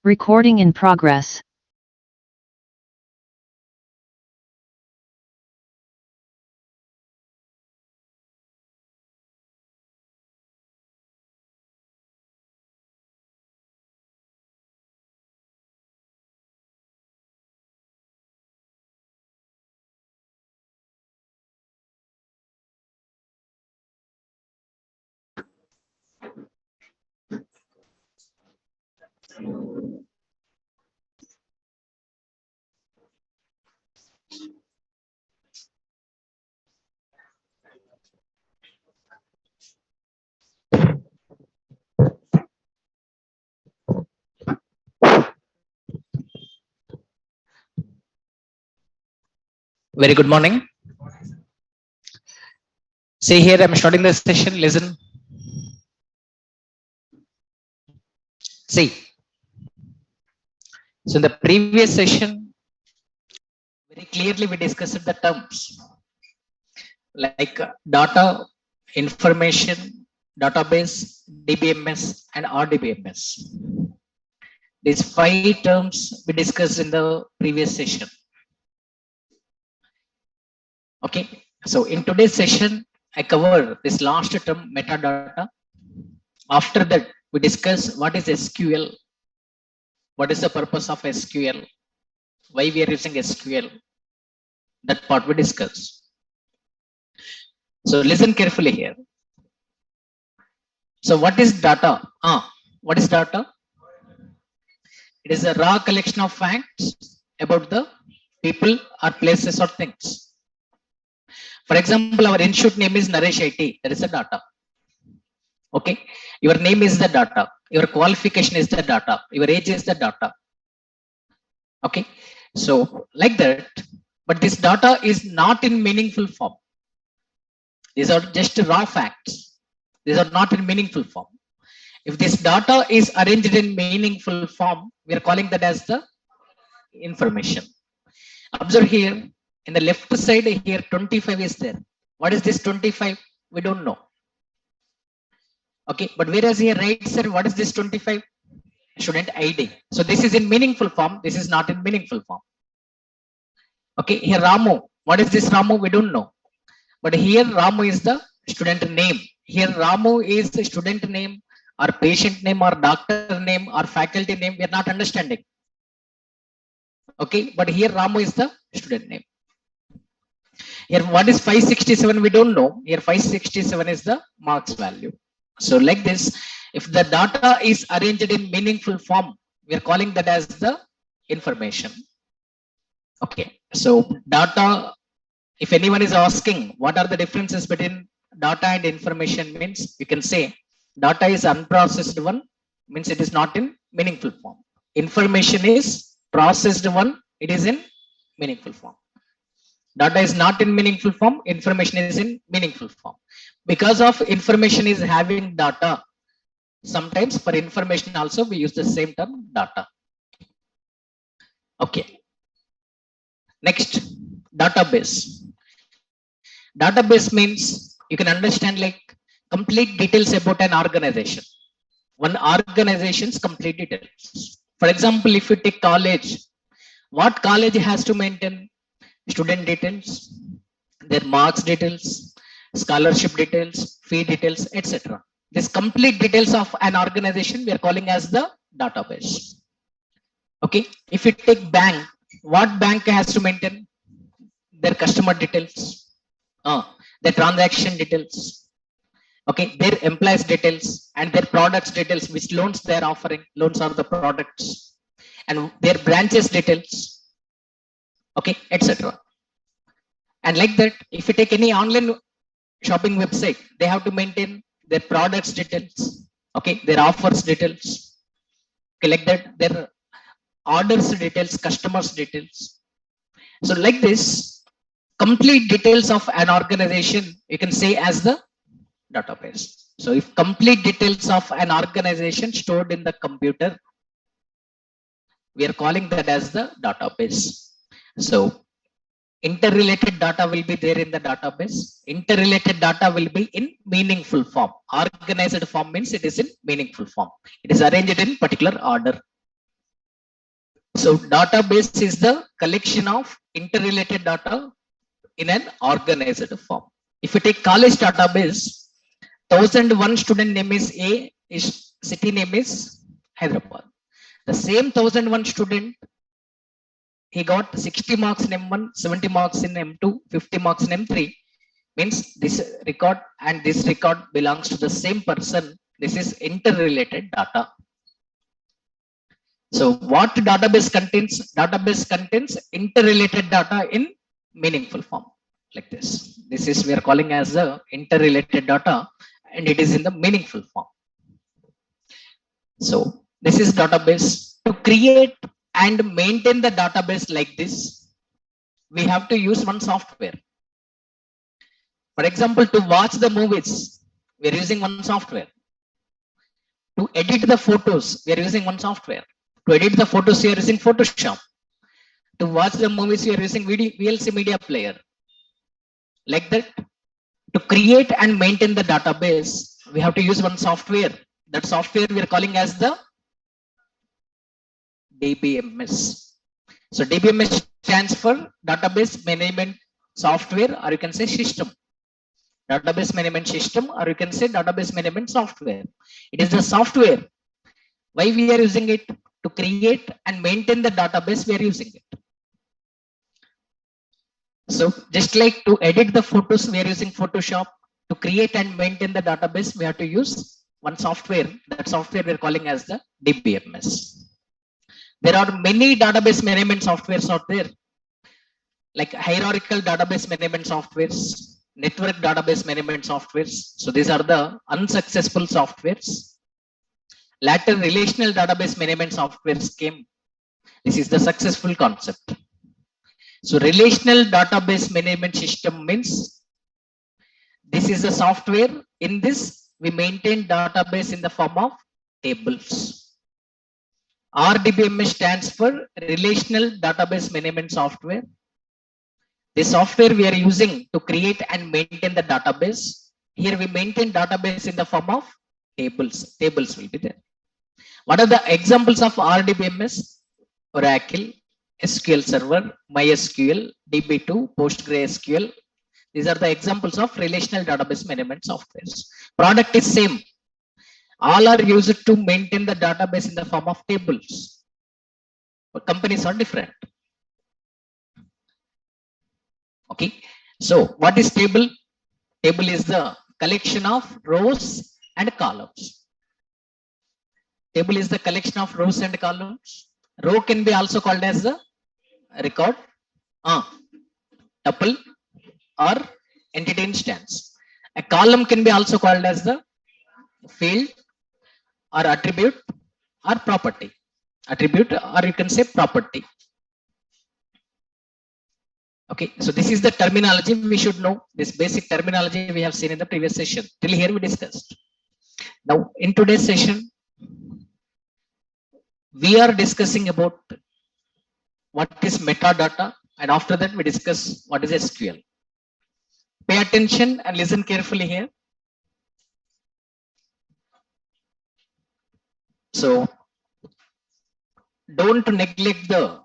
Recording in progress. Very good morning. See here, I'm starting the session. Listen. See. So in the previous session, very clearly we discussed the terms like data, information, database, DBMS, and RDBMS. These 5 terms we discussed in the previous session. Okay. So in today's session, I cover this last term, metadata. After that, we discuss what is SQL, what is the purpose of SQL, why we are using SQL. That part we discuss. So listen carefully here. So what is data? What is data? It is a raw collection of facts about the people or places or things. For example, our institute name is Naresh IT. There is a data. Okay. Your name is the data. Your qualification is the data. Your age is the data. Okay. So like that, but this data is not in meaningful form. These are just raw facts. These are not in meaningful form. If this data is arranged in meaningful form, we are calling that as the information. Observe here, in the left side here, 25 is there. What is this 25? We don't know. Okay, but whereas here right side, what is this 25? Student ID. So this is in meaningful form. This is not in meaningful form. Okay, here Ramu. What is this Ramu? We don't know. But here Ramu is the student name. Here Ramu is the student name or patient name or doctor name or faculty name. We are not understanding. Okay, but here Ramu is the student name. Here what is 567? We don't know. Here 567 is the marks value. So like this, if the data is arranged in meaningful form, we are calling that as the information. Okay, so data, if anyone is asking what are the differences between data and information, means you can say data is unprocessed one, means it is not in meaningful form. Information is processed one, it is in meaningful form. Data is not in meaningful form, information is in meaningful form. Because of information is having data, sometimes for information also we use the same term data. Okay. Next, database. Database means you can understand like complete details about an organization. One organization's complete details. For example, if you take college, what college has to maintain? Student details, their marks details, scholarship details, fee details, etc. This complete details of an organization we are calling as the database. Okay. If you take bank, what bank has to maintain? Their customer details, their transaction details, okay, their employees details and their products details, which loans they are offering. Loans are the products, and their branches details, okay, etc. And like that, if you take any online shopping website, they have to maintain their products details, okay, their offers details, okay, like that, their orders details, customers details. So like this, complete details of an organization you can say as the database. So if complete details of an organization stored in the computer, we are calling that as the database. So interrelated data will be there in the database. Interrelated data will be in meaningful form. Organized form means it is in meaningful form. It is arranged in particular order. So database is the collection of interrelated data in an organized form. If you take college database, 1001 student name is A, is city name is Hyderabad. The same 1001 student, he got 60 marks in M1, 70 marks in M2, 50 marks in M3. Means this record and this record belongs to the same person. This is interrelated data. So what database contains? Database contains interrelated data in meaningful form like this. This is we are calling as the interrelated data and it is in the meaningful form. So this is database. To create and maintain the database like this, we have to use one software. For example, to watch the movies, we are using one software. To edit the photos, we are using one software. To edit the photos, we are using Photoshop. To watch the movies, we are using VLC media player. Like that, to create and maintain the database, we have to use one software. That software we are calling as the DBMS. So DBMS stands for Database Management Software, or you can say system. Database management system, or you can say database management software. It is the software. Why we are using it? To create and maintain the database, we are using it. So just like to edit the photos, we are using Photoshop. To create and maintain the database, we have to use one software. That software we are calling as the DBMS. There are many database management softwares out there, like hierarchical database management softwares, network database management softwares. So these are the unsuccessful softwares. Later relational database management softwares came. This is the successful concept. So relational database management system means this is the software. In this, we maintain database in the form of tables. RDBMS stands for Relational Database Management Software. The software we are using to create and maintain the database. Here we maintain database in the form of tables. Tables will be there. What are the examples of RDBMS? Oracle, SQL Server, MySQL, DB2, PostgreSQL. These are the examples of relational database management softwares. Product is same. All are used to maintain the database in the form of tables. But companies are different. Okay. So what is table? Table is the collection of rows and columns. Table is the collection of rows and columns. Row can be also called as the record, tuple, or entity instance. A column can be also called as the field or attribute or property. Attribute, or you can say property. Okay, so this is the terminology we should know. This basic terminology we have seen in the previous session. Till here we discussed. Now in today's session, we are discussing about what is metadata, and after that we discuss what is SQL. Pay attention and listen carefully here. So don't neglect the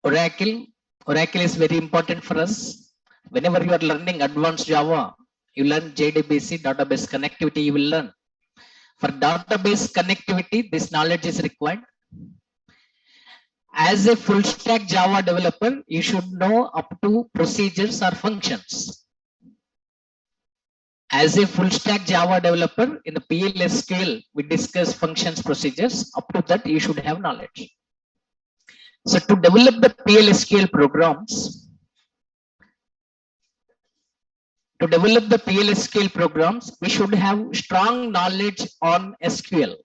Oracle. Oracle is very important for us. Whenever you are learning advanced Java, you learn JDBC, database connectivity, you will learn. For database connectivity, this knowledge is required. As a full stack Java developer, you should know up to procedures or functions. As a full stack Java developer in the PL SQL, we discuss functions, procedures. Up to that, you should have knowledge. So to develop the PL SQL programs, we should have strong knowledge on SQL.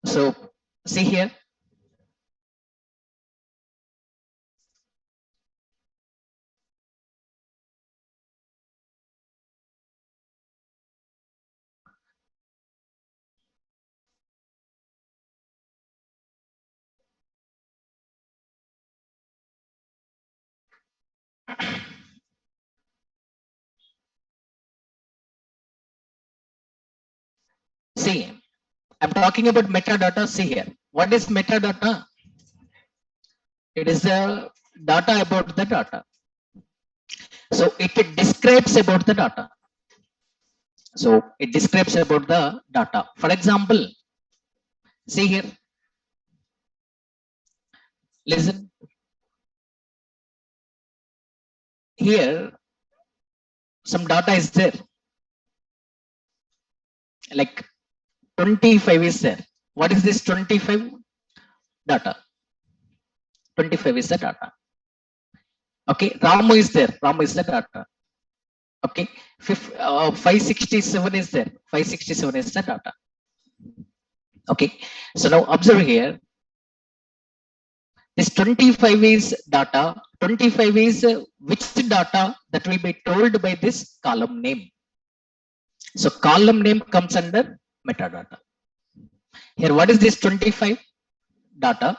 So see here. See, I'm talking about metadata. See here. What is metadata? It is the data about the data. So it describes about the data. So it describes about the data. For example, see here. Listen. Here, some data is there. Like 25 is there. What is this 25? Data. 25 is the data. Okay. Ramu is there. Ramu is the data. Okay. 567 is there. 567 is the data. Okay. So now observe here. This 25 is data. 25 is which data that will be told by this column name. So column name comes under metadata. Here, what is this 25 data?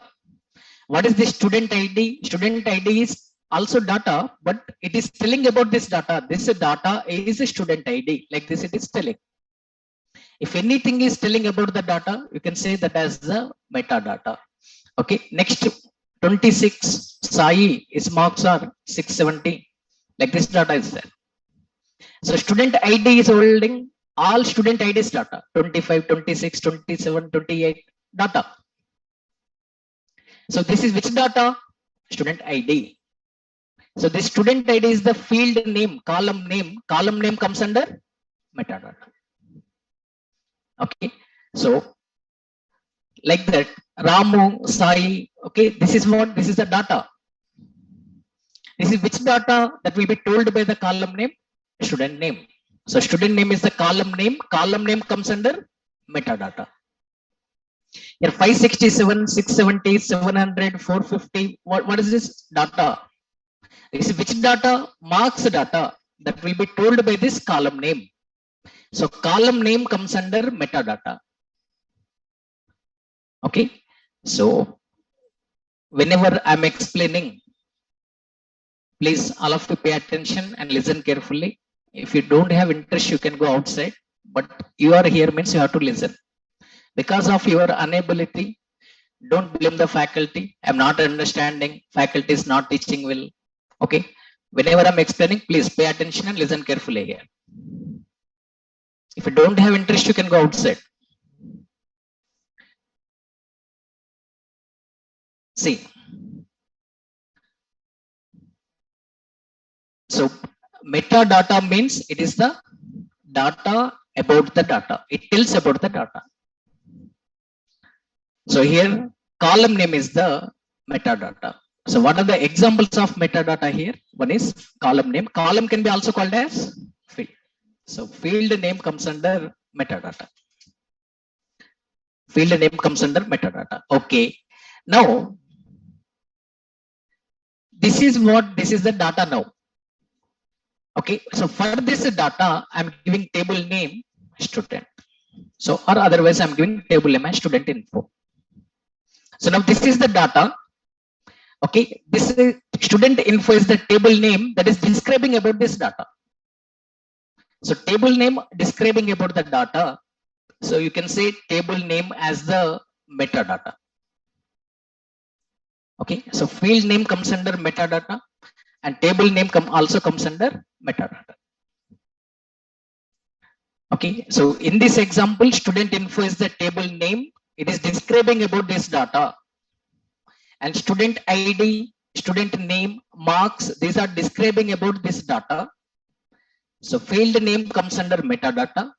What is this student ID? Student ID is also data, but it is telling about this data. This data is a student ID. Like this, it is telling. If anything is telling about the data, you can say that as the metadata. Okay. Next, 26 Sai, his marks are 670. Like this data is there. So student ID is holding all student IDs data. 25, 26, 27, 28 data. So this is which data? Student ID. So this student ID is the field name, column name. Column name comes under metadata. Okay. So like that, Ramu, Sai, okay, this is what? This is the data. This is which data that will be told by the column name? Student name. So student name is the column name. Column name comes under metadata. Here 567, 670, 700, 450. What is this data? This is which data? Marks data that will be told by this column name. So column name comes under metadata. Okay. So whenever I'm explaining, please all of you pay attention and listen carefully. If you don't have interest, you can go outside. But you are here means you have to listen. Because of your inability, don't blame the faculty. I'm not understanding. Faculty is not teaching well. Okay. Whenever I'm explaining, please pay attention and listen carefully here. If you don't have interest, you can go outside. See. So metadata means it is the data about the data. It tells about the data. So here column name is the metadata. So what are the examples of metadata here? One is column name. Column can be also called as field. So field name comes under metadata. Field name comes under metadata. Okay. Now, this is the data now. Okay. So for this data, I'm giving table name student. So or otherwise I'm giving table name as student info. So now this is the data. Okay. This student info is the table name that is describing about this data. So table name describing about the data. So you can say table name as the metadata. Okay. So field name comes under metadata and table name also comes under metadata. Okay. So in this example, student info is the table name. It is describing about this data. And student ID, student name, marks, these are describing about this data. So field name comes under metadata.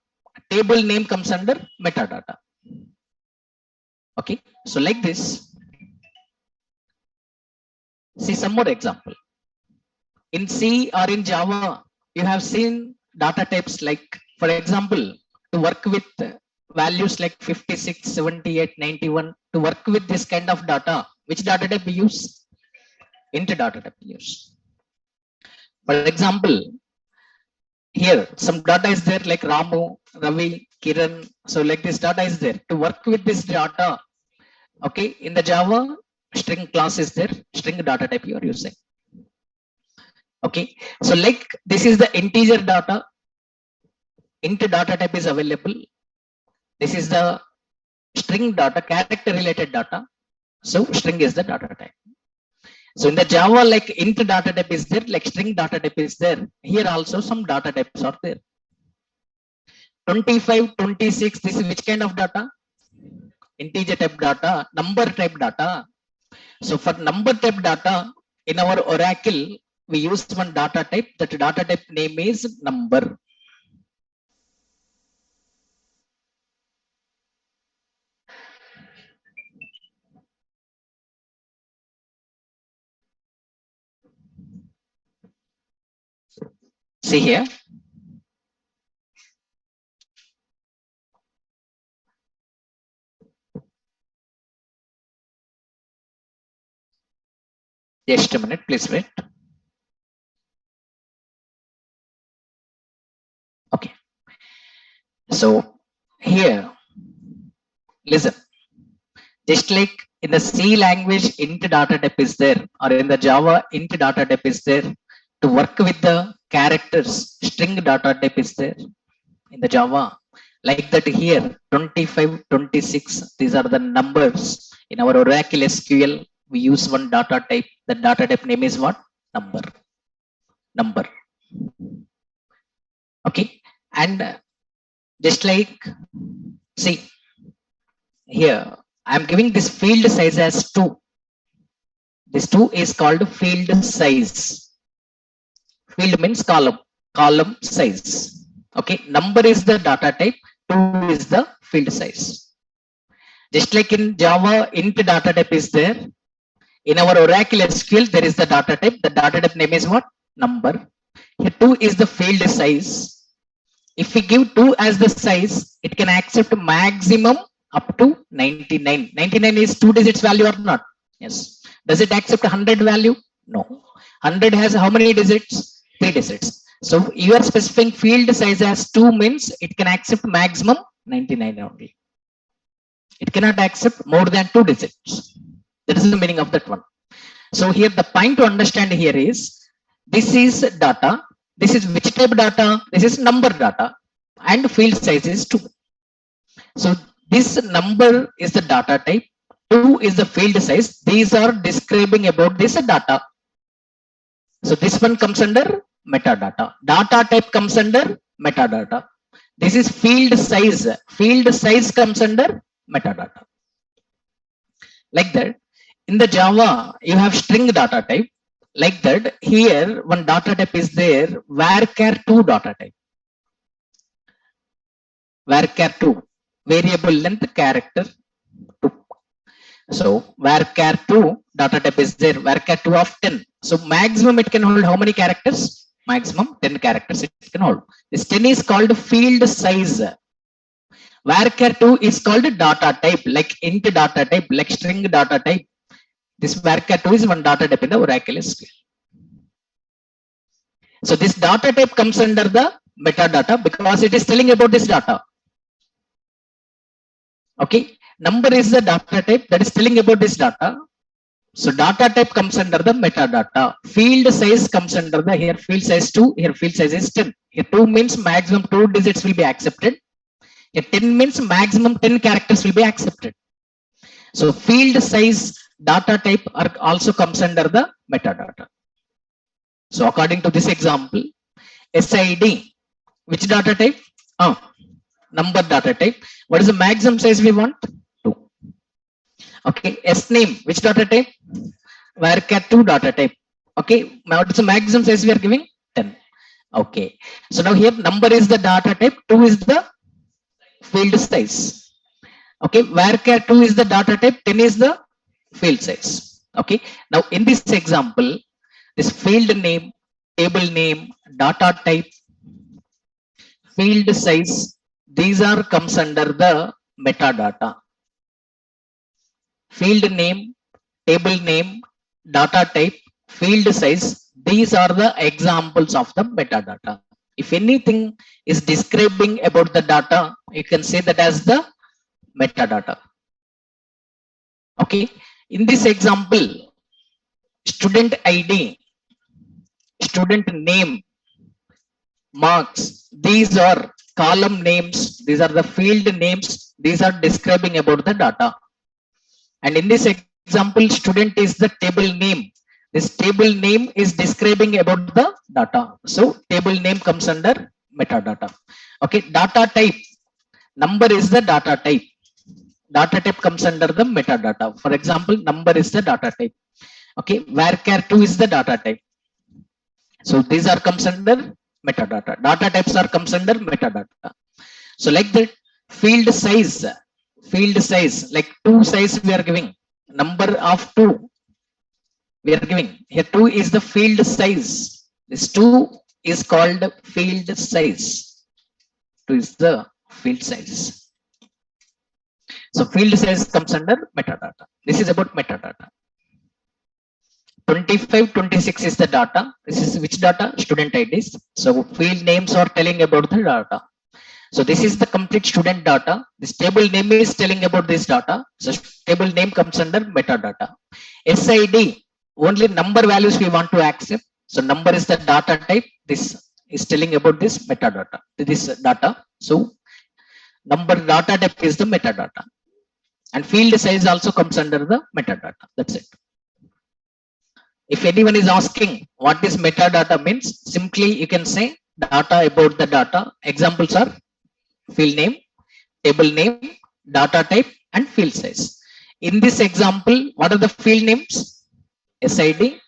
Table name comes under metadata. Okay. So like this. See some more example. In C or in Java, you have seen data types like, for example, to work with values like 56, 78, 91, to work with this kind of data, which data type we use? Int data type we use. For example, here some data is there like Ramu, Ravi, Kiran. So like this data is there. To work with this data, okay, in the Java, string class is there, string data type you are using. Okay, so like this is the integer data, int data type is available. This is the string data, character related data. So string is the data type. So in the Java, like int data type is there, like string data type is there. Here also some data types are there. 25, 26, this is which kind of data? Integer type data, number type data. So for number type data, in our Oracle, we use one data type. That data type name is number. See here. Just a minute, please wait. Okay. So here, listen. Just like in the C language, int data type is there, or in the Java, int data type is there. To work with the characters, string data type is there in the Java. Like that here, 25, 26, these are the numbers. In our Oracle SQL, we use one data type. The data type name is what? Number. Number. Okay. And just like, see, here, I am giving this field size as 2. This 2 is called field size. Field means column. Column size. Okay. Number is the data type. 2 is the field size. Just like in Java, int data type is there. In our Oracle SQL, there is the data type. The data type name is what? Number. Here 2 is the field size. If we give 2 as the size, it can accept maximum up to 99. 99 is 2 digits value or not? Yes. Does it accept 100 value? No. 100 has how many digits? 3 digits. So you are specifying field size as 2 means it can accept maximum 99 only. It cannot accept more than 2 digits. That is the meaning of that one. So here the point to understand here is, this is data. This is which type data? This is number data, and field size is 2. So this number is the data type, 2 is the field size. These are describing about this data. So this one comes under metadata. Data type comes under metadata. This is field size. Field size comes under metadata. Like that. In the Java, you have string data type. Like that, here one data type is there, varchar2 data type. Varchar2, variable length character 2. So varchar2 data type is there, varchar2 of 10. So maximum it can hold how many characters? Maximum 10 characters it can hold. This 10 is called field size. Varchar2 is called data type, like int data type, like string data type. This varchar2 is one data type in the Oracle SQL. So this data type comes under the metadata because it is telling about this data. Okay. Number is the data type that is telling about this data. So data type comes under the metadata. Field size comes under the, here field size 2, here field size is 10. Here 2 means maximum 2 digits will be accepted. Here 10 means maximum 10 characters will be accepted. So field size data type are also comes under the metadata. So according to this example, SID, which data type? Number data type. What is the maximum size we want? 2. Okay. SName, which data type? Varchar2 data type. Okay. What is the maximum size we are giving? 10. Okay. So now here number is the data type, 2 is the field size. Okay. Varchar2 is the data type, 10 is the field size. Okay. Now in this example, this field name, table name, data type, field size, these are comes under the metadata. Field name, table name, data type, field size, these are the examples of the metadata. If anything is describing about the data, you can say that as the metadata. Okay. In this example, student ID student name, marks, these are column names, these are the field names, these are describing about the data. And in this example, student is the table name. This table name is describing about the data. So table name comes under metadata. Okay, data type, number is the data type. Data type comes under the metadata. For example, number is the data type. Okay, varchar2 is the data type. So these are comes under metadata. Data types are comes under metadata. So like that, field size, like two size we are giving, number of two we are giving. Here two is the field size. This two is called field size. Two is the field size. So field size comes under metadata. This is about metadata. 25, 26 is the data. This is which data? Student IDs. So field names are telling about the data. So this is the complete student data. This table name is telling about this data. So table name comes under metadata. SID, only number values we want to accept. So number is the data type. This is telling about this metadata, this data. So number data type is the metadata. And field size also comes under the metadata. That's it. If anyone is asking what is metadata means, simply you can say data about the data. Examples are field name, table name, data type, and field size. In this example, what are the field names? SID,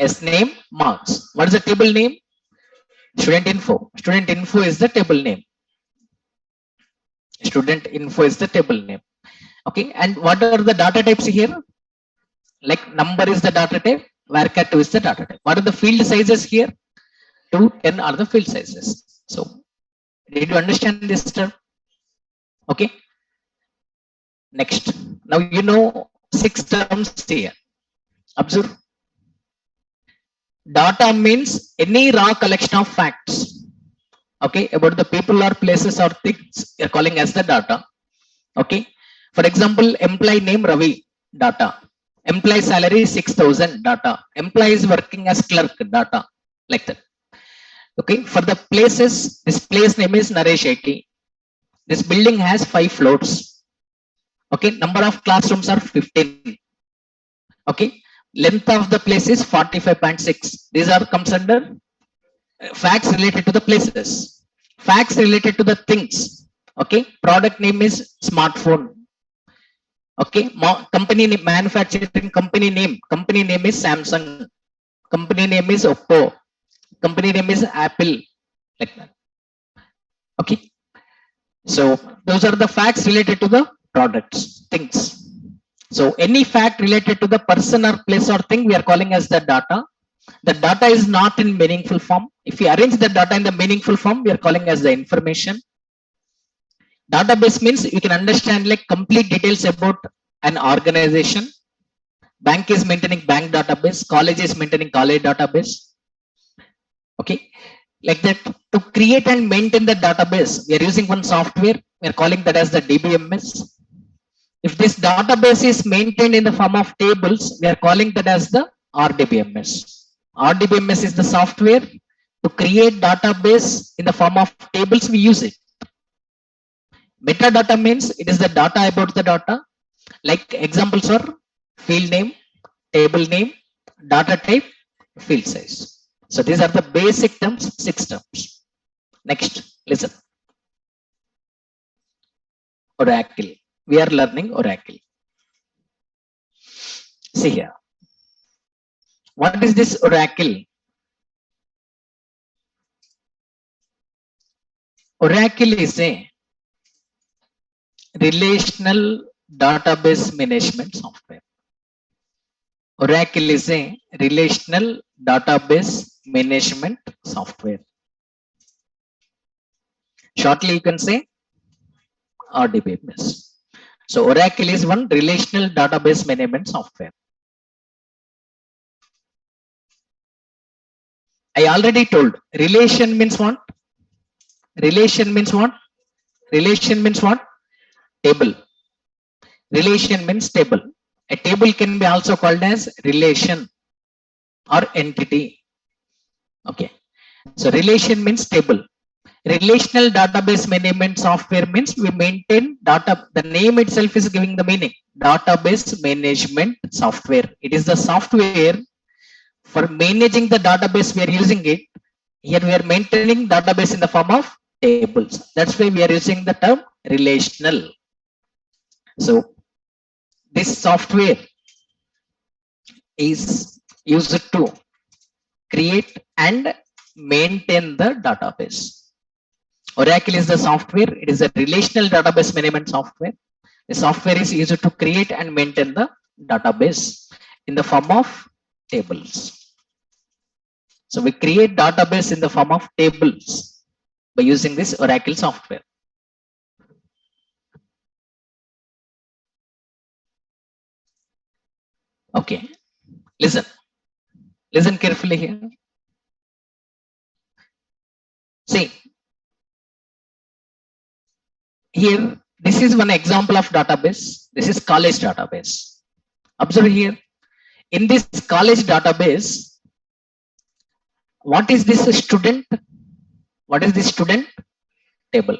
SName, marks. What is the table name? Student info. Student info is the table name. Student info is the table name. Okay, and what are the data types here? Like number is the data type, varchar2 is the data type. What are the field sizes here? 2, 10 are the field sizes. So did you understand this term? Okay. Next. Now you know 6 terms here. Observe. Data means any raw collection of facts. Okay, about the people or places or things you're calling as the data. Okay. For example, employee name Ravi, data. Employee salary 6,000, data. Employee is working as clerk, data. Like that. Okay, for the places, this place name is Naresh IT. This building has 5 floors. Okay, number of classrooms are 15. Okay, length of the place is 45.6. These are comes under facts related to the places. Facts related to the things. Okay, product name is smartphone. Okay, company name, manufacturing company name is Samsung. Company name is Oppo. Company name is Apple. Like that. Okay. So those are the facts related to the products, things. So any fact related to the person or place or thing we are calling as the data. The data is not in meaningful form. If we arrange the data in the meaningful form, we are calling as the information. Database means you can understand like complete details about an organization. Bank is maintaining bank database, college is maintaining college database. Okay, like that. To create and maintain the database, we are using one software. We are calling that as the DBMS. If this database is maintained in the form of tables, we are calling that as the RDBMS. RDBMS is the software. To create database in the form of tables, we use it. Metadata means it is the data about the data. Like examples are field name, table name, data type, field size. So these are the basic terms, 6 terms. Next, listen. Oracle. We are learning Oracle. See here. What is this Oracle? Oracle is a relational database management software. Oracle is a relational database management software. Shortly, you can say RDBMS. So Oracle is one relational database management software. I already told relation means what? Relation means what? Relation means what? Table. Relation means table. A table can be also called as relation or entity. Okay. So relation means table. Relational database management software means we maintain data. The name itself is giving the meaning. Database management software. It is the software for managing the database. We are using it. Here we are maintaining database in the form of tables. That's why we are using the term relational. So this software is used to create and maintain the database. Oracle is the software. It is a relational database management software. The software is used to create and maintain the database in the form of tables. So we create database in the form of tables by using this Oracle software. Okay, listen. Listen carefully here. See, here, this is one example of database. This is college database. Observe here. In this college database, what is this student? What is this student? Table.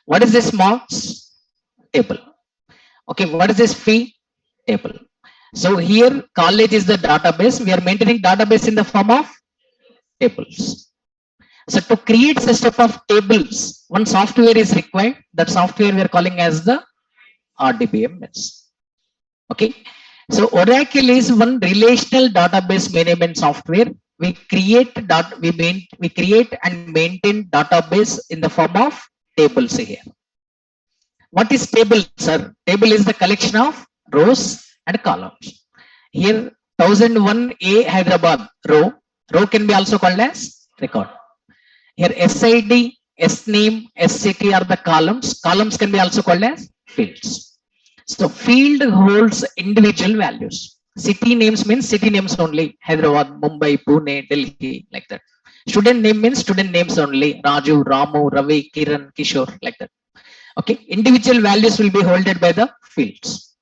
What is this marks? Table. Okay, what is this fee? Table. So here, college is the database. We are maintaining database in the form of tables. So to create system of tables, one software is required. That software we are calling as the RDBMS. Okay. So Oracle is one relational database management software. We create and maintain database in the form of tables here. What is table, sir? Table is the collection of rows and columns. Here 1001A Hyderabad row can be also called as record. Here SID, SNAME, SCT are the columns. Columns can be also called as fields. So field holds individual values. City names means city names only. Hyderabad, Mumbai, Pune, Delhi, like that. Student name means student names only. Raju, Ramu, Ravi, Kiran, Kishore, like that. Okay. Individual values will be held by the fields.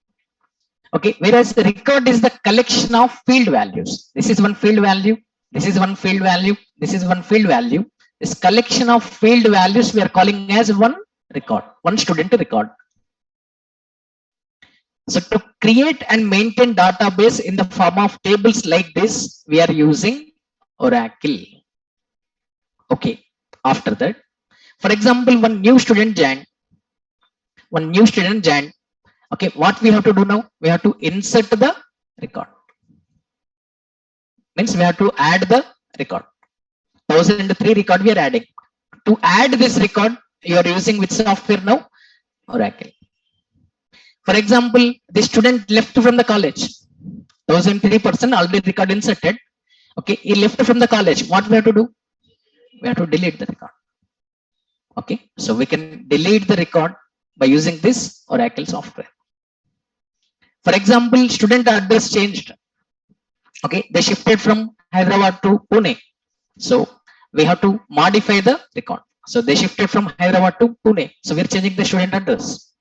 Okay. Whereas the record is the collection of field values. This is one field value. This is one field value. This is one field value. This collection of field values we are calling as one record, one student record. So to create and maintain database in the form of tables like this, we are using Oracle. Okay. After that, for example, one new student joined. Okay, what we have to do now? We have to insert the record. Means we have to add the record. 1003 record we are adding. To add this record, you are using which software now? Oracle. For example, the student left from the college. 1003 person already record inserted. Okay, he left from the college. What we have to do? We have to delete the record. Okay, so we can delete the record by using this Oracle software. For example, student address changed. Okay, they shifted from Hyderabad to Pune. So we have to modify the record. So they shifted from Hyderabad to Pune. So we are changing the student address.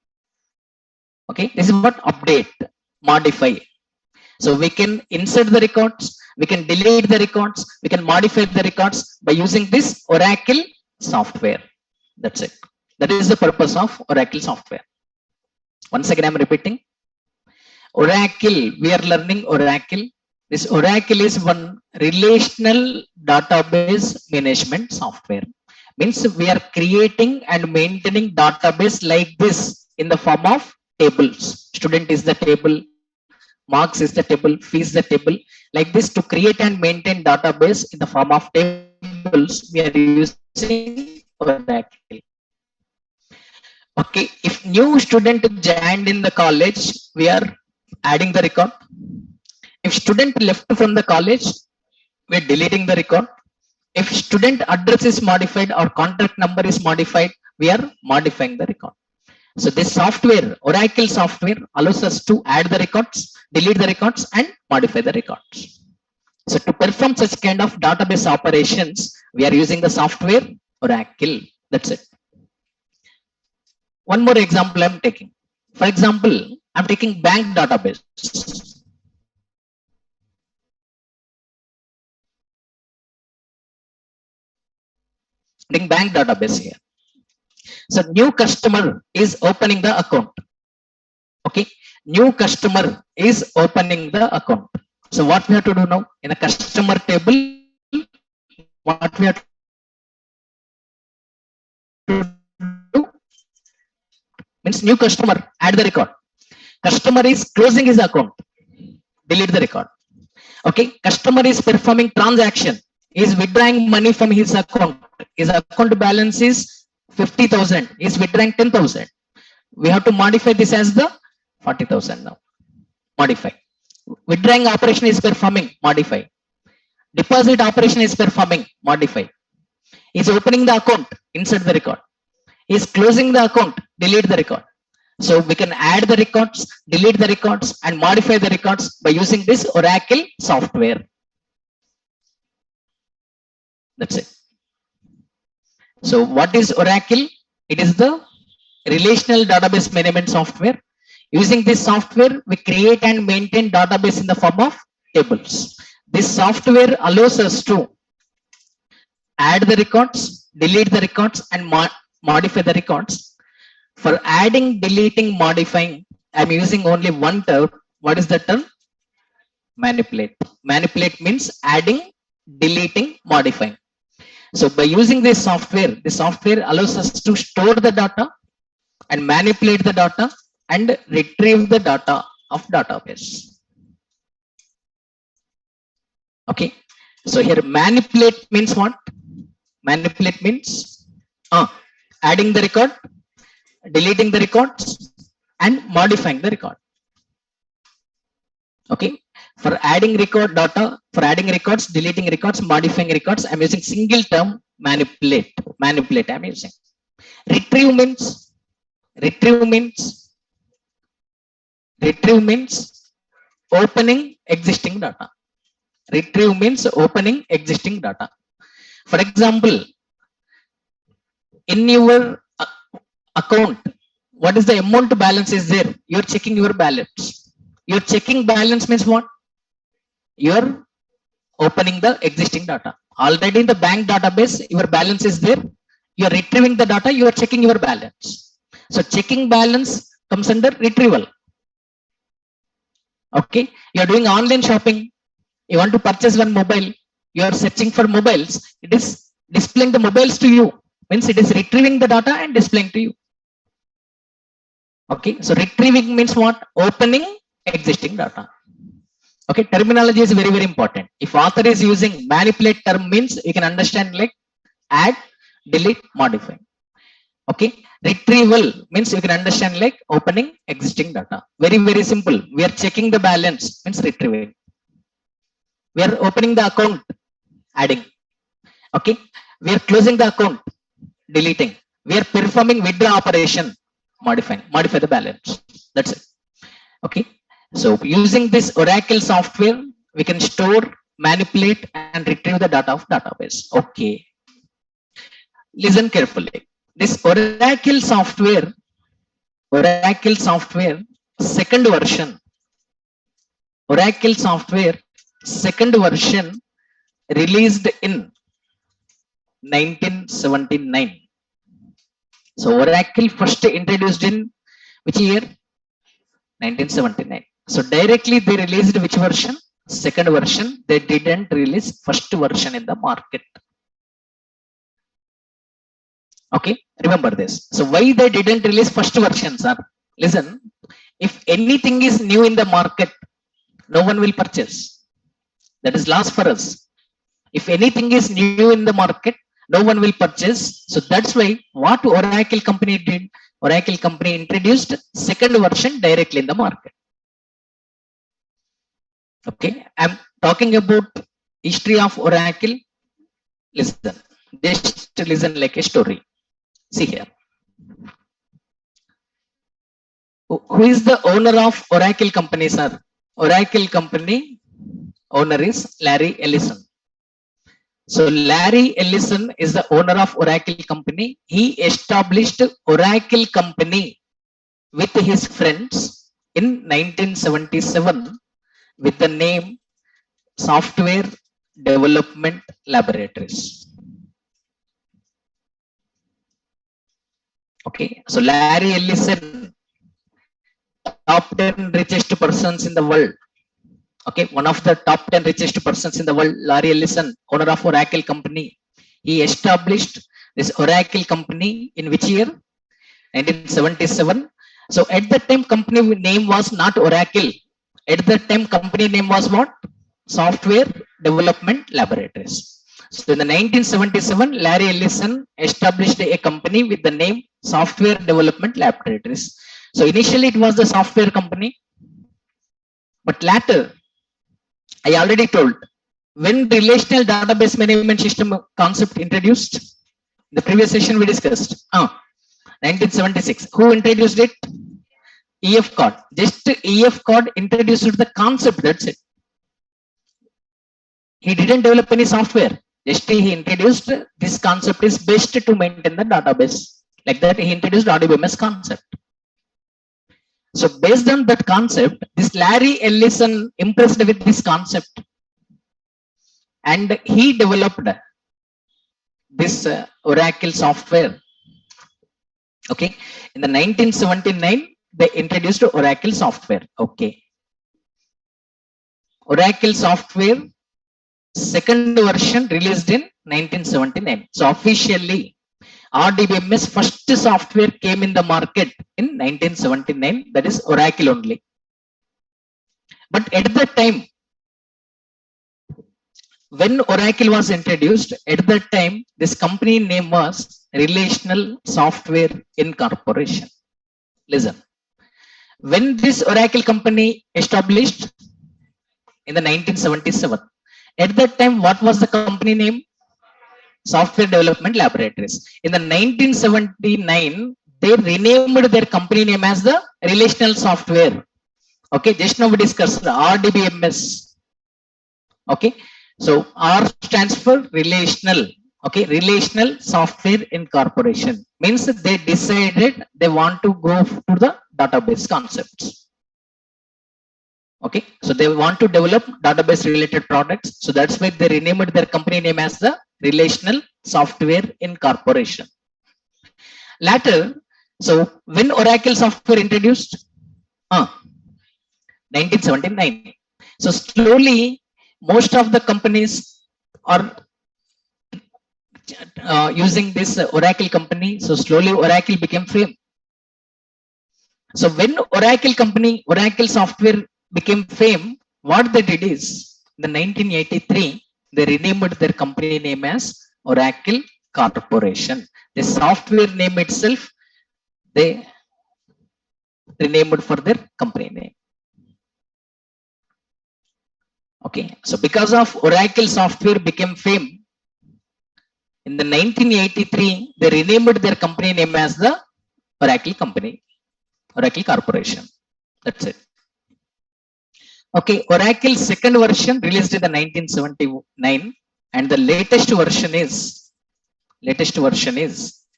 Okay, this is what update, modify. So we can insert the records, we can delete the records, we can modify the records by using this Oracle software. That's it. That is the purpose of Oracle software. Once again, I'm repeating. Oracle, we are learning Oracle. This Oracle is one relational database management software. Means we are creating and maintaining database like this in the form of tables. Student is the table, marks is the table, fees the table. Like this, to create and maintain database in the form of tables, we are using Oracle. Okay, if new student joined in the college, we are adding the record. If student left from the college, we are deleting the record. If student address is modified or contact number is modified, we are modifying the record. So this software, Oracle software, allows us to add the records, delete the records, and modify the records. So to perform such kind of database operations, we are using the software Oracle. That's it. One more example I'm taking. For example, I'm taking bank database. bank database here. So new customer is opening the account. Okay, new customer is opening the account. So what we have to do now in a customer table, what we have to do, means new customer, add the record. Customer is closing his account, delete the record. Okay, customer is performing transaction, is withdrawing money from his account. His account balance is 50,000, is withdrawing 10,000. We have to modify this as the 40,000 now. Modify. Withdrawing operation is performing, modify. Deposit operation is performing, modify. Is opening the account, insert the record. Is closing the account, delete the record. So we can add the records, delete the records, and modify the records by using this Oracle software. That's it. So what is Oracle? It is the relational database management software. Using this software, we create and maintain database in the form of tables. This software allows us to add the records, delete the records, and modify the records. For adding, deleting, modifying, I'm using only one term. What is the term? Manipulate. Manipulate means adding, deleting, modifying. So by using this software allows us to store the data and manipulate the data and retrieve the data of database. Okay. So here manipulate means what? Manipulate means adding the record, deleting the records, and modifying the record. Okay. For adding record data, for adding records, deleting records, modifying records, I'm using single term manipulate. Manipulate I'm using. Retrieve means opening existing data. Retrieve means opening existing data. For example, in your account, what is the amount balance is there? You're checking your balance. You're checking balance means what? You're opening the existing data. Already in the bank database, your balance is there. You're retrieving the data, you are checking your balance. So checking balance comes under retrieval. Okay, you're doing online shopping. You want to purchase one mobile. You are searching for mobiles. It is displaying the mobiles to you. Means it is retrieving the data and displaying to you. Okay, so retrieving means what? Opening existing data. Okay, terminology is very, very important. If author is using manipulate term means you can understand like add, delete, modify. Okay, retrieval means you can understand like opening existing data. Very, very simple. We are checking the balance means retrieving. We are opening the account, adding. Okay, we are closing the account, deleting. We are performing withdraw operation, modifying. Modify the balance. That's it. Okay. So using this Oracle software, we can store, manipulate, and retrieve the data of database. Okay. Listen carefully. This Oracle software, second version, Oracle software, second version released in 1979. So Oracle first introduced in which year? 1979. So directly they released which version? Second version. They didn't release first version in the market. Okay, remember this. So why they didn't release first version, sir? Listen, if anything is new in the market, no one will purchase. That is loss for us. If anything is new in the market, no one will purchase. So that's why what Oracle company did, Oracle company introduced second version directly in the market. Okay, I'm talking about history of Oracle. Listen, just listen like a story. See here. Who is the owner of Oracle company, sir? Oracle company owner is Larry Ellison. So Larry Ellison is the owner of Oracle company. He established Oracle company with his friends in 1977 with the name Software Development Laboratories. Okay, so Larry Ellison, top 10 richest persons in the world. Okay, one of the top 10 richest persons in the world, Larry Ellison, owner of Oracle company. He established this Oracle company in which year? 1977. So at that time, company name was not Oracle. At that time, company name was what? Software Development Laboratories. So in the 1977, Larry Ellison established a company with the name Software Development Laboratories. So initially it was the software company, but later, I already told, when relational database management system concept introduced, the previous session we discussed, 1976. Who introduced it? EF code. Just EF code introduced the concept. That's it. He didn't develop any software. Just he introduced this concept is best to maintain the database. Like that, he introduced RDBMS concept. So based on that concept, this Larry Ellison impressed with this concept, and he developed this Oracle software. Okay, in the 1979, they introduced Oracle software. Okay, Oracle software second version released in 1979. So officially, RDBMS first software came in the market in 1979. That is Oracle only. But at that time, when Oracle was introduced, at that time, this company name was Relational Software Incorporation. Listen, when this Oracle company established in the 1977, at that time, what was the company name? Software Development Laboratories. In the 1979, they renamed their company name as the Relational Software. Okay, just now we discussed RDBMS. Okay, so R stands for relational. Okay, Relational Software Incorporation means they decided they want to go to the database concepts. Okay, so they want to develop database related products. So that's why they renamed their company name as the Relational Software Incorporation. Later, so when Oracle software introduced? 1979. So slowly, most of the companies are using this Oracle company. So slowly Oracle became famous. So when Oracle software became fame, what they did is, in the 1983, they renamed their company name as Oracle Corporation. The software name itself, they renamed for their company name. Okay, so because of Oracle software became fame, in the 1983, they renamed their company name as the Oracle Company, Oracle Corporation. That's it. Okay, Oracle second version released in the 1979, and the latest version is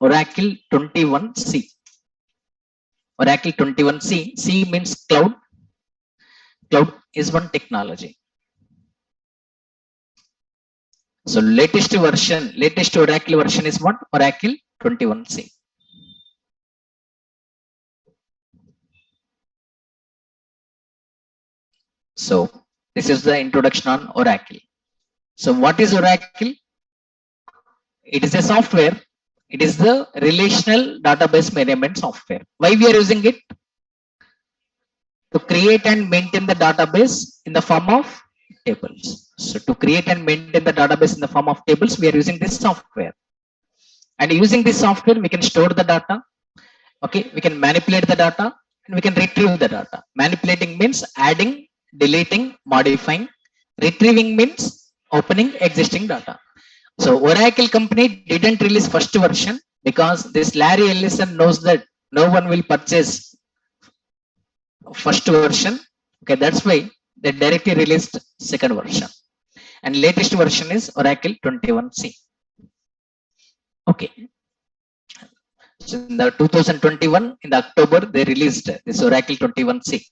Oracle 21C. Oracle 21C. C means cloud. Cloud is one technology. So latest Oracle version is what? Oracle 21C. So this is the introduction on Oracle. So what is Oracle? It is a software. It is the relational database management software. Why we are using it? To create and maintain the database in the form of tables. So to create and maintain the database in the form of tables, we are using this software. And using this software, we can store the data. Okay, we can manipulate the data and we can retrieve the data. Manipulating means adding, deleting, modifying. Retrieving means opening existing data. So Oracle company didn't release first version because this Larry Ellison knows that no one will purchase first version. Okay, that's why they directly released second version. And latest version is Oracle 21C. Okay. So in the 2021, in the October, they released this Oracle 21C.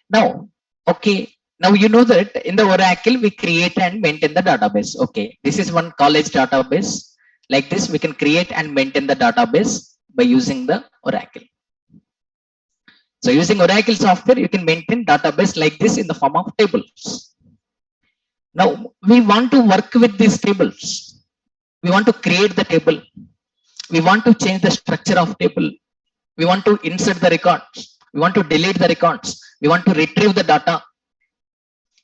Now, okay, now you know that in the Oracle, we create and maintain the database. Okay, this is one college database. Like this, we can create and maintain the database. by using the Oracle. So using Oracle software, you can maintain database like this in the form of tables. Now we want to work with these tables. We want to create the table. We want to change the structure of table. We want to insert the records. We want to delete the records. We want to retrieve the data.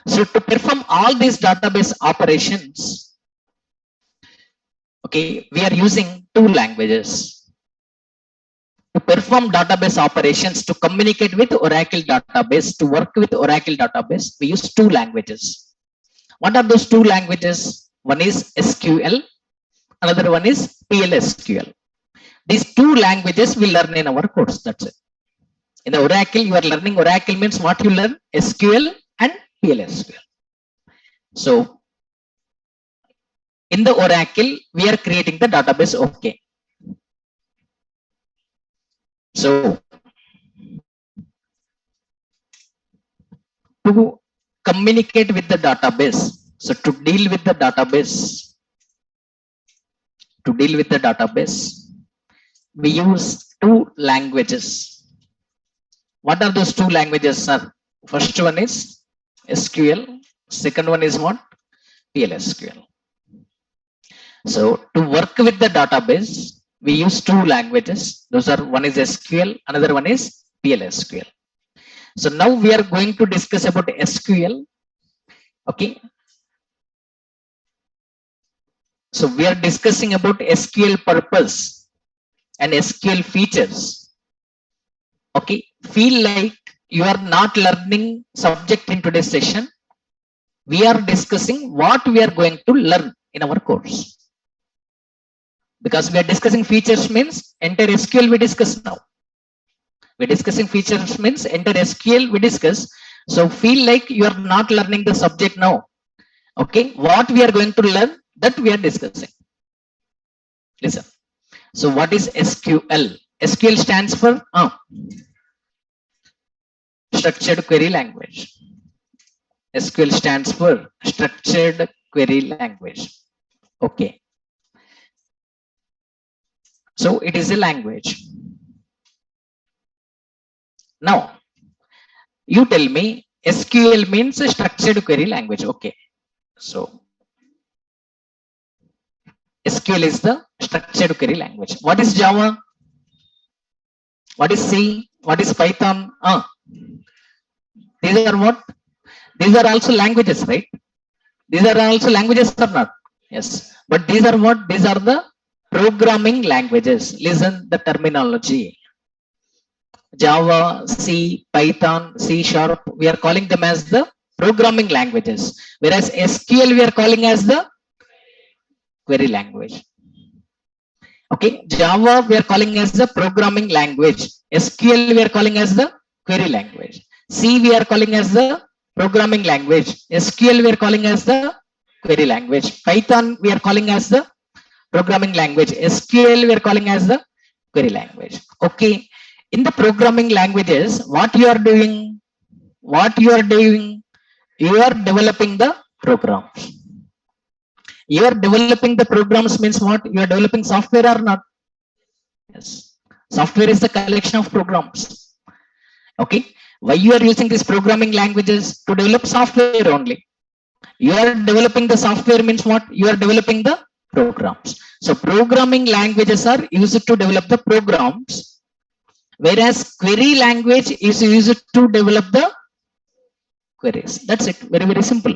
So to perform all these database operations, okay, we are using two languages. To perform database operations, to communicate with Oracle database, to work with Oracle database, we use two languages. What are those two languages? One is SQL, another one is PL/SQL. These two languages we learn in our course. That's it. In the Oracle, you are learning Oracle means what you learn? SQL and PL/SQL. So in the Oracle, we are creating the database. Okay. So to communicate with the database, so to deal with the database, we use two languages. What are those two languages, sir? First one is SQL. Second one is what? PL/SQL. So to work with the database, we use two languages. Those are, one is SQL, another one is PL/SQL. So now we are going to discuss about SQL. Okay. So we are discussing about SQL purpose and SQL features. Okay. Feel like you are not learning subject in today's session. We are discussing what we are going to learn in our course. Because we are discussing features means entire SQL we discuss now. We're discussing features means entire SQL we discuss. So feel like you are not learning the subject now. Okay, what we are going to learn, that we are discussing. Listen. So what is SQL? SQL stands for structured query language. SQL stands for structured query language. Okay. So it is a language. Now, you tell me SQL means a structured query language. Okay. So SQL is the structured query language. What is Java? What is C? What is Python? These are what? These are also languages, right? These are also languages or not? Yes. But these are what? These are the programming languages. Listen the terminology. Java, C, Python, C#, we are calling them as the programming languages. Whereas SQL we are calling as the query language. Okay, Java we are calling as the programming language. SQL we are calling as the query language. C we are calling as the programming language. SQL we are calling as the query language. Python we are calling as the programming language. SQL we are calling as the query language. Okay, in the programming languages, what you are doing? You are developing the programs. You are developing the programs means what? You are developing software or not? Yes. Software is the collection of programs. Okay. Why you are using these programming languages? To develop software only. You are developing the software means what? You are developing the programs. So programming languages are used to develop the programs, whereas query language is used to develop the queries. That's it. Very, very simple.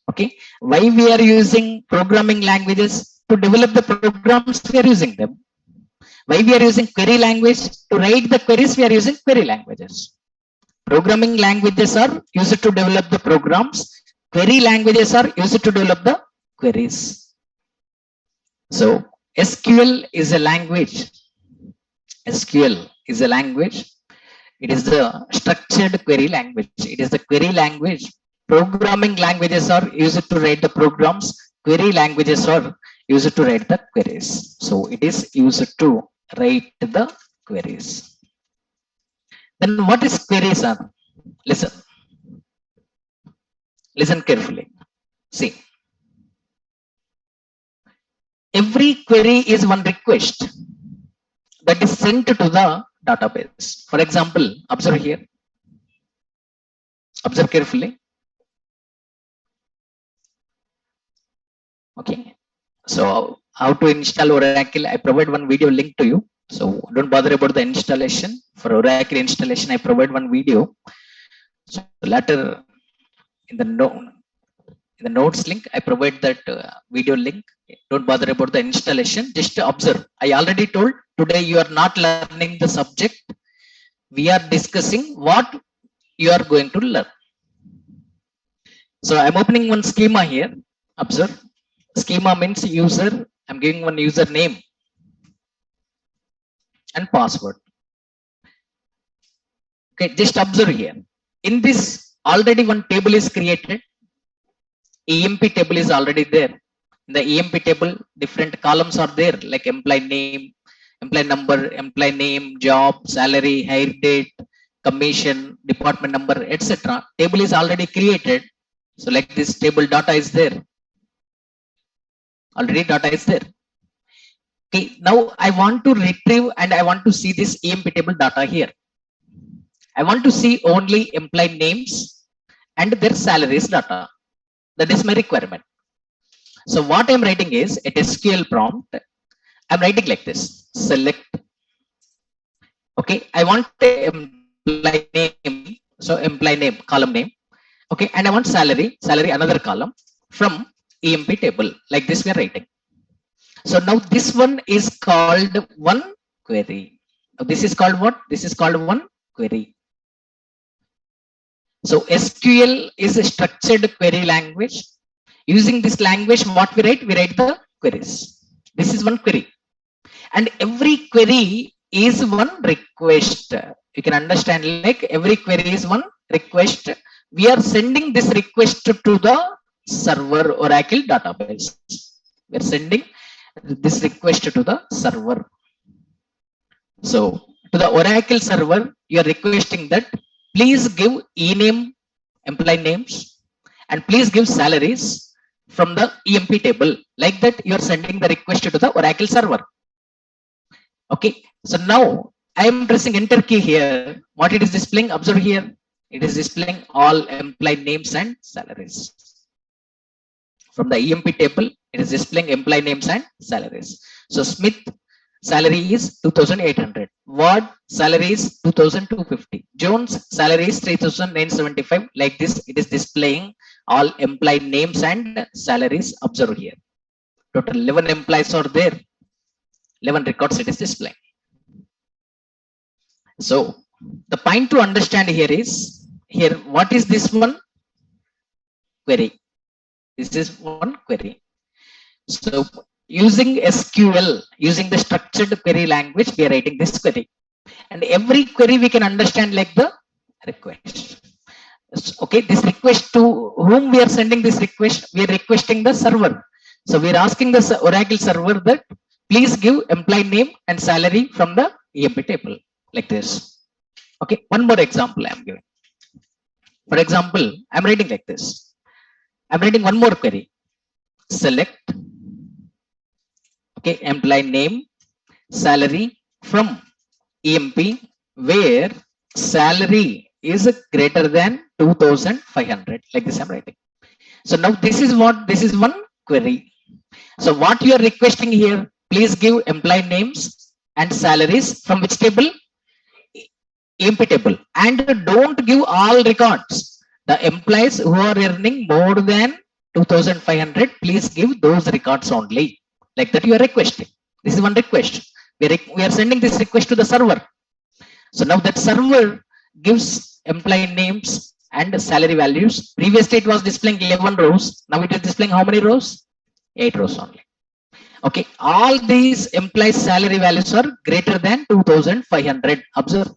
Okay, why we are using programming languages? To develop the programs we are using them. Why we are using query language? To write the queries we are using query languages. Programming languages are used to develop the programs. Query languages are used to develop the queries. So SQL is a language. SQL is a language. It is the structured query language. It is the query language. Programming languages are used to write the programs. Query languages are used to write the queries. So it is used to write the queries. Then what is queries are? Listen. Listen carefully. See. Every query is one request that is sent to the database. For example, observe here. Observe carefully. Okay. So how to install Oracle? I provide one video link to you. So don't bother about the installation. For Oracle installation, I provide one video. So later in the notes link, I provide that video link. Don't bother about the installation. Just observe. I already told today you are not learning the subject. We are discussing what you are going to learn. So I'm opening one schema here. Observe. Schema means user. I'm giving one user name and password. Okay, just observe here. In this, already one table is created. EMP table is already there. In the EMP table, different columns are there, like employee name, employee number, employee name, job, salary, hire date, commission, department number, etc. Table is already created. So like this table data is there. Already data is there. Okay, now I want to retrieve and I want to see this EMP table data here. I want to see only employee names and their salaries data. That is my requirement. So what I'm writing is at SQL prompt. I'm writing like this. Select. Okay, I want employee name. So employee name, column name. Okay, and I want salary, another column from EMP table. Like this we are writing. So now this one is called one query. Now this is called what? This is called one query. So SQL is a structured query language. Using this language, what we write the queries. This is one query. And every query is one request. You can understand, like every query is one request. We are sending this request to the server Oracle database. We are sending this request to the server. So to the Oracle server, you are requesting that please give ename, employee names, and please give salaries from the EMP table. Like that, you are sending the request to the Oracle server. Okay, so now I am pressing enter key here. What it is displaying? Observe here. It is displaying all employee names and salaries. From the EMP table, it is displaying employee names and salaries. So Smith salary is 2,800. Ward salary is 2,250. Jones salary is 3,975. Like this, it is displaying all employee names and salaries. Observe here. Total 11 employees are there. 11 records it is displaying. So the point to understand here is, here what is this one? Query. This is one query. So using SQL, using the structured query language, we are writing this query. And every query we can understand like the request. Okay, this request, to whom we are sending this request? We are requesting the server. So we are asking the Oracle server that please give employee name and salary from the EMP table. Like this. Okay, one more example I am giving. For example, I am writing like this. I am writing one more query. Select. Okay, employee name, salary from EMP, where salary is greater than 2,500. Like this I'm writing. So now this is what? This is one query. So what you are requesting here? Please give employee names and salaries from which table? EMP table. And don't give all records. The employees who are earning more than 2,500, please give those records only. Like that you are requesting. This is one request. We are sending this request to the server. So now that server gives employee names and salary values. Previously it was displaying 11 rows. Now it is displaying how many rows? 8 rows only. Okay, all these employees salary values are greater than 2,500. Observe.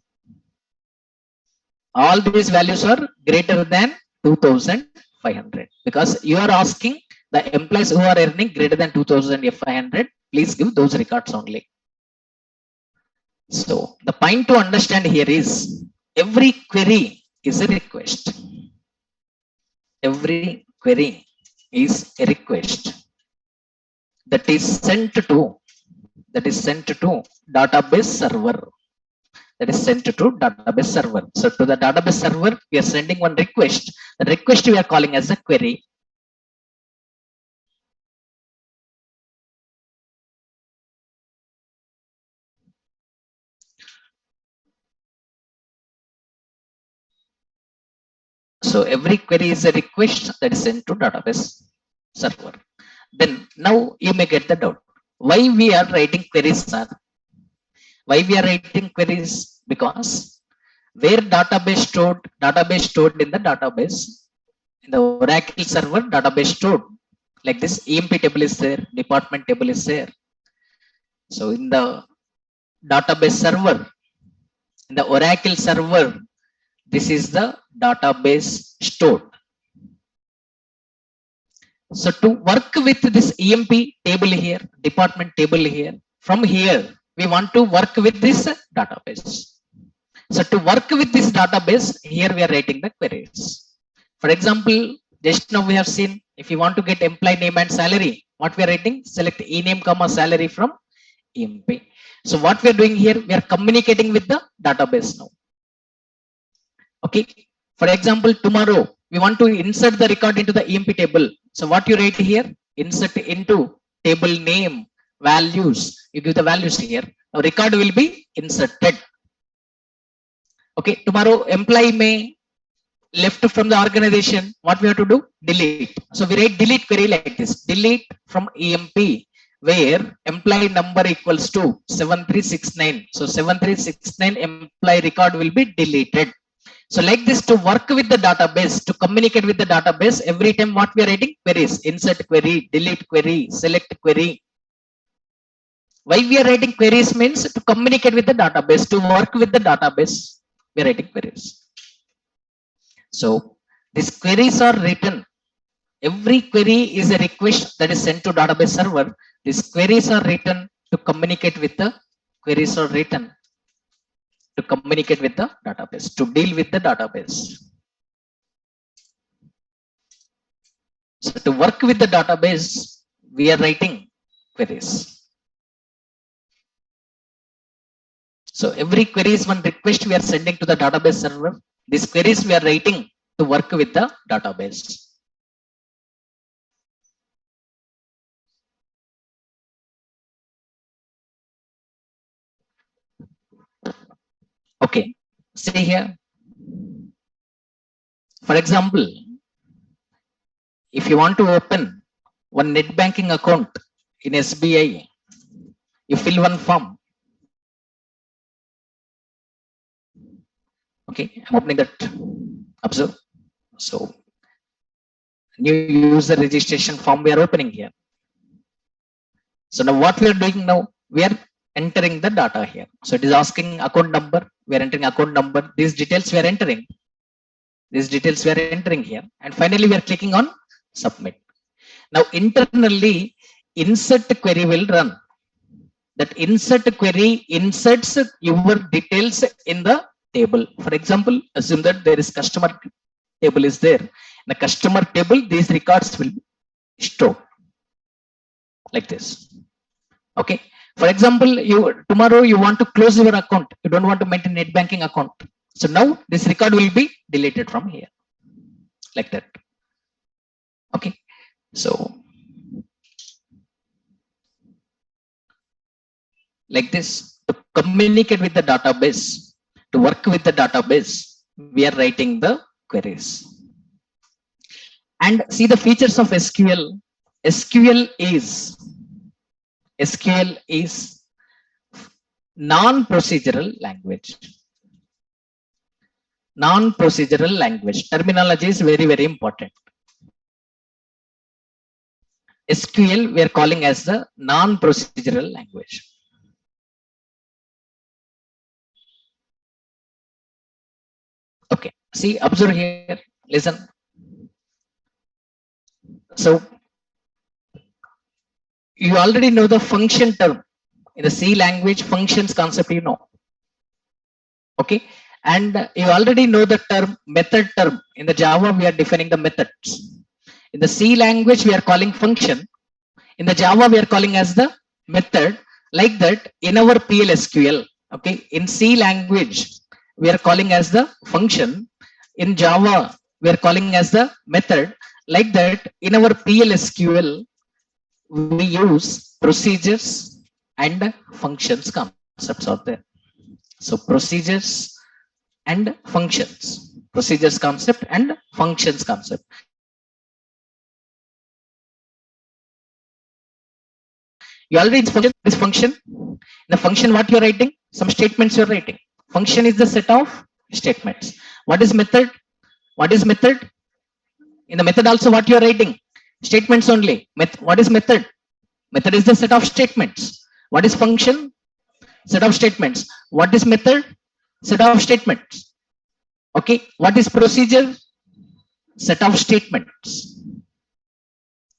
All these values are greater than 2,500, because you are asking the employees who are earning greater than 2,500, please give those records only. So the point to understand here is, every query is a request. Every query is a request. that is sent to database server. That is sent to database server. So to the database server, we are sending one request. The request we are calling as a query. So every query is a request that is sent to database server. Then now you may get the doubt. Why we are writing queries, sir? Why we are writing queries? Because where database stored in the database, in the Oracle server, database stored like this. EMP table is there, department table is there. So in the database server, in the Oracle server, this is the database stored. So to work with this EMP table here, department table here, from here we want to work with this database. So to work with this database, here we are writing the queries. For example, just now we have seen, if you want to get employee name and salary, what we are writing? Select ename comma salary from EMP. So what we are doing here, we are communicating with the database now. Okay. For example, tomorrow we want to insert the record into the EMP table. So what you write here? Insert into table name, values. You give the values here. Now record will be inserted. Okay. Tomorrow employee may left from the organization. What we have to do? Delete. So we write delete query like this. Delete from EMP where employee number equals to 7369. So 7369 employee record will be deleted. So like this, to work with the database, to communicate with the database, every time what we are writing? Queries. Insert query, delete query, select query. Why we are writing queries means to communicate with the database, to work with the database, we are writing queries. So these queries are written. Every query is a request that is sent to database server. These queries are written to communicate with the queries are written to communicate with the database, to deal with the database. So to work with the database, we are writing queries. So every query is one request we are sending to the database server. These queries we are writing to work with the database. Okay, see here. For example, if you want to open one net banking account in SBI, you fill one form. Okay, I'm opening that. Observe. So new user registration form we are opening here. So now what we are doing now, we are entering the data here. So it is asking account number. We are entering account number. These details we are entering. These details we are entering here. And finally, we are clicking on submit. Now internally, insert query will run. That insert query inserts your details in the table. For example, assume that there is customer table is there. In the customer table, these records will be stored like this. Okay. For example, tomorrow you want to close your account. You don't want to maintain net banking account. So now this record will be deleted from here like that. Okay. So like this, to communicate with the database, to work with the database, we are writing the queries. And see the features of SQL. SQL is non-procedural language. Non-procedural language. Terminology is very, very important. SQL we are calling as the non-procedural language. Okay, see, observe here, listen. So you already know the function term. In the C language, functions concept you know. Okay, and you already know the term method term. In the Java, we are defining the methods. In the C language, we are calling function. In the Java, we are calling as the method. Like that, in our PL SQL, okay, in C language, we are calling as the function. In Java, we are calling as the method. Like that, in our PL SQL, we use procedures and functions concepts out there. So procedures and functions, procedures concept and functions concept. You already function, this function, in the function what you're writing, some statements you're writing. Function is the set of statements. What is method? What is method? In the method also what you're writing, statements only. What is method? Method is the set of statements. What is function? Set of statements. What is method? Set of statements. Okay, what is procedure? Set of statements.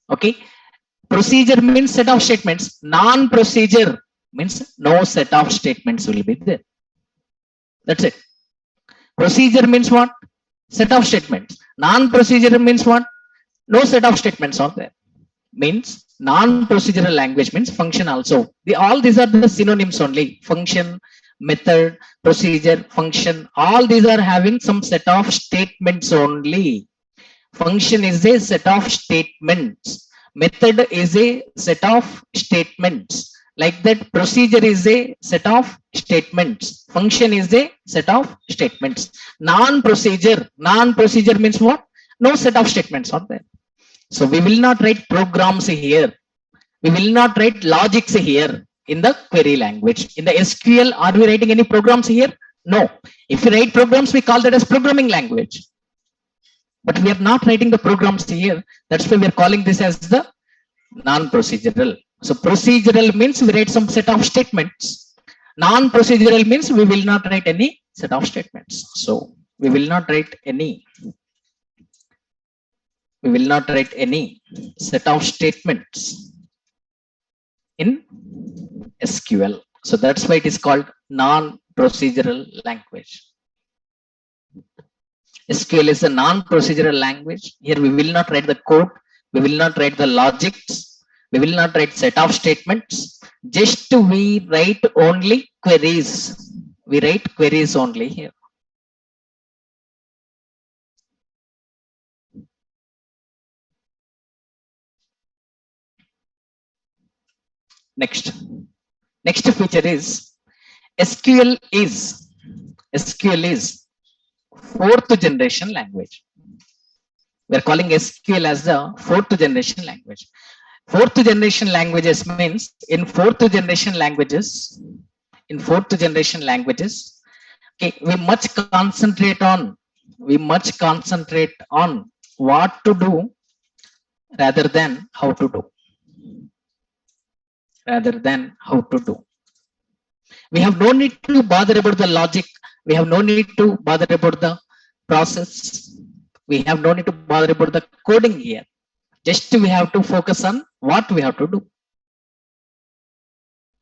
Okay, procedure means set of statements. Non-procedure means no set of statements will be there. That's it. Procedure means what? Set of statements. Non-procedure means what? No set of statements are there. Means non-procedural language means function also. All these are the synonyms only. Function, method, procedure, function. All these are having some set of statements only. Function is a set of statements. Method is a set of statements. Like that, procedure is a set of statements. Function is a set of statements. Non-procedure means what? No set of statements are there. So we will not write programs here. We will not write logics here in the query language. In the SQL, are we writing any programs here? No. If we write programs, we call that as programming language. But we are not writing the programs here. That's why we are calling this as the non-procedural. So procedural means we write some set of statements. Non-procedural means we will not write any set of statements. So we will not write any set of statements in SQL. So that's why it is called non-procedural language. SQL is a non-procedural language. Here we will not write the code. We will not write the logics. We will not write set of statements. Just we write only queries. We write queries only here. Next feature is SQL is fourth generation language. We are calling SQL as the fourth generation language. Fourth generation languages means in fourth generation languages, okay, we much concentrate on what to do rather than how to do. We have no need to bother about the logic. We have no need to bother about the process. We have no need to bother about the coding here. Just we have to focus on what we have to do.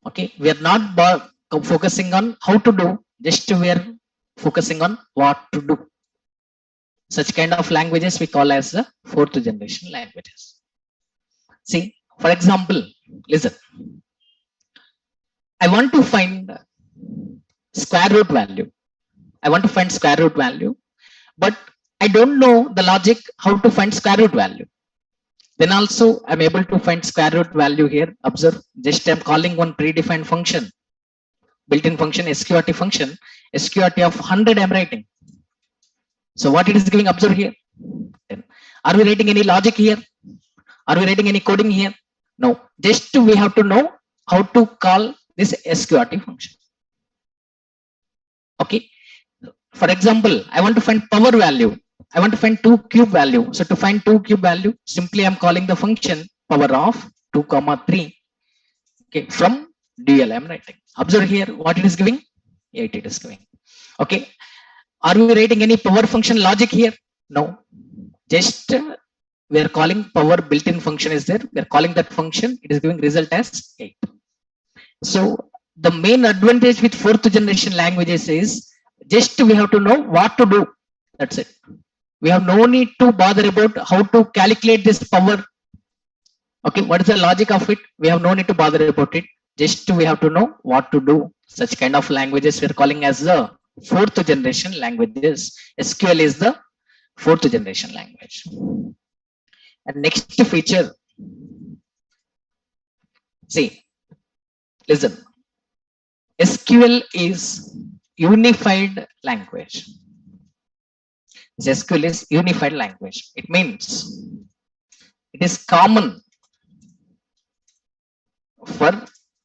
Okay, we are not focusing on how to do, just we are focusing on what to do. Such kind of languages we call as the fourth generation languages. See, for example, listen. I want to find square root value. But I don't know the logic how to find square root value. Then also I'm able to find square root value here. Observe, just I'm calling one predefined function, built-in function, SQRT function. SQRT of 100 I'm writing. So what it is giving, observe here. Then, are we writing any logic here? Are we writing any coding here? No. Just we have to know how to call this SQRT function. Okay. For example, I want to find power value. I want to find 2 cube value. So to find 2 cube value, simply I'm calling the function power of 2, 3. Okay, from dual I'm writing. Observe here what it is giving. 8 it is giving. Okay. Are we writing any power function logic here? No. Just we are calling power built-in function is there. We are calling that function. It is giving result as 8. So the main advantage with fourth generation languages is just we have to know what to do. That's it. We have no need to bother about how to calculate this power. Okay, what is the logic of it? We have no need to bother about it. Just we have to know what to do. Such kind of languages we are calling as the fourth generation languages. SQL is the fourth generation language. And next feature, see, listen. SQL is unified language. SQL is unified language. It means it is common for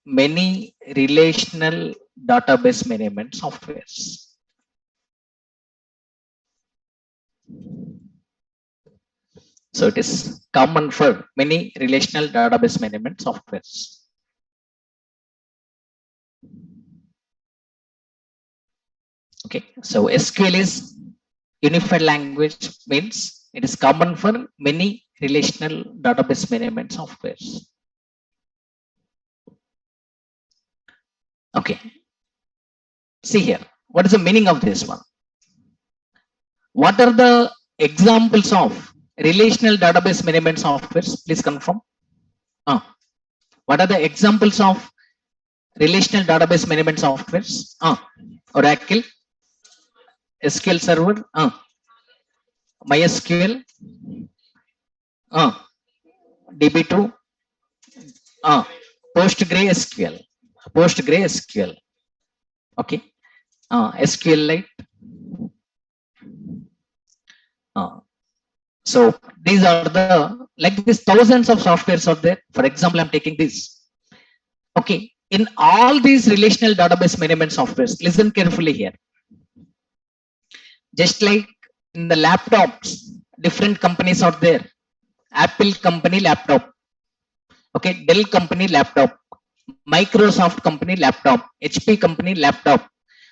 many relational database management softwares. So it is common for many relational database management softwares. Okay, so SQL is unified language means it is common for many relational database management softwares. Okay, see here, what is the meaning of this one? What are the examples of relational database management softwares? Please confirm. What are the examples of relational database management softwares? Oracle, SQL Server, MySQL, DB2, PostgreSQL, PostgreSQL. Okay, SQLite. So these are the like these thousands of softwares are there. For example, I'm taking this. Okay, in all these relational database management softwares, listen carefully here. Just like in the laptops, different companies are there. Apple company laptop, okay, Dell company laptop, Microsoft company laptop, HP company laptop.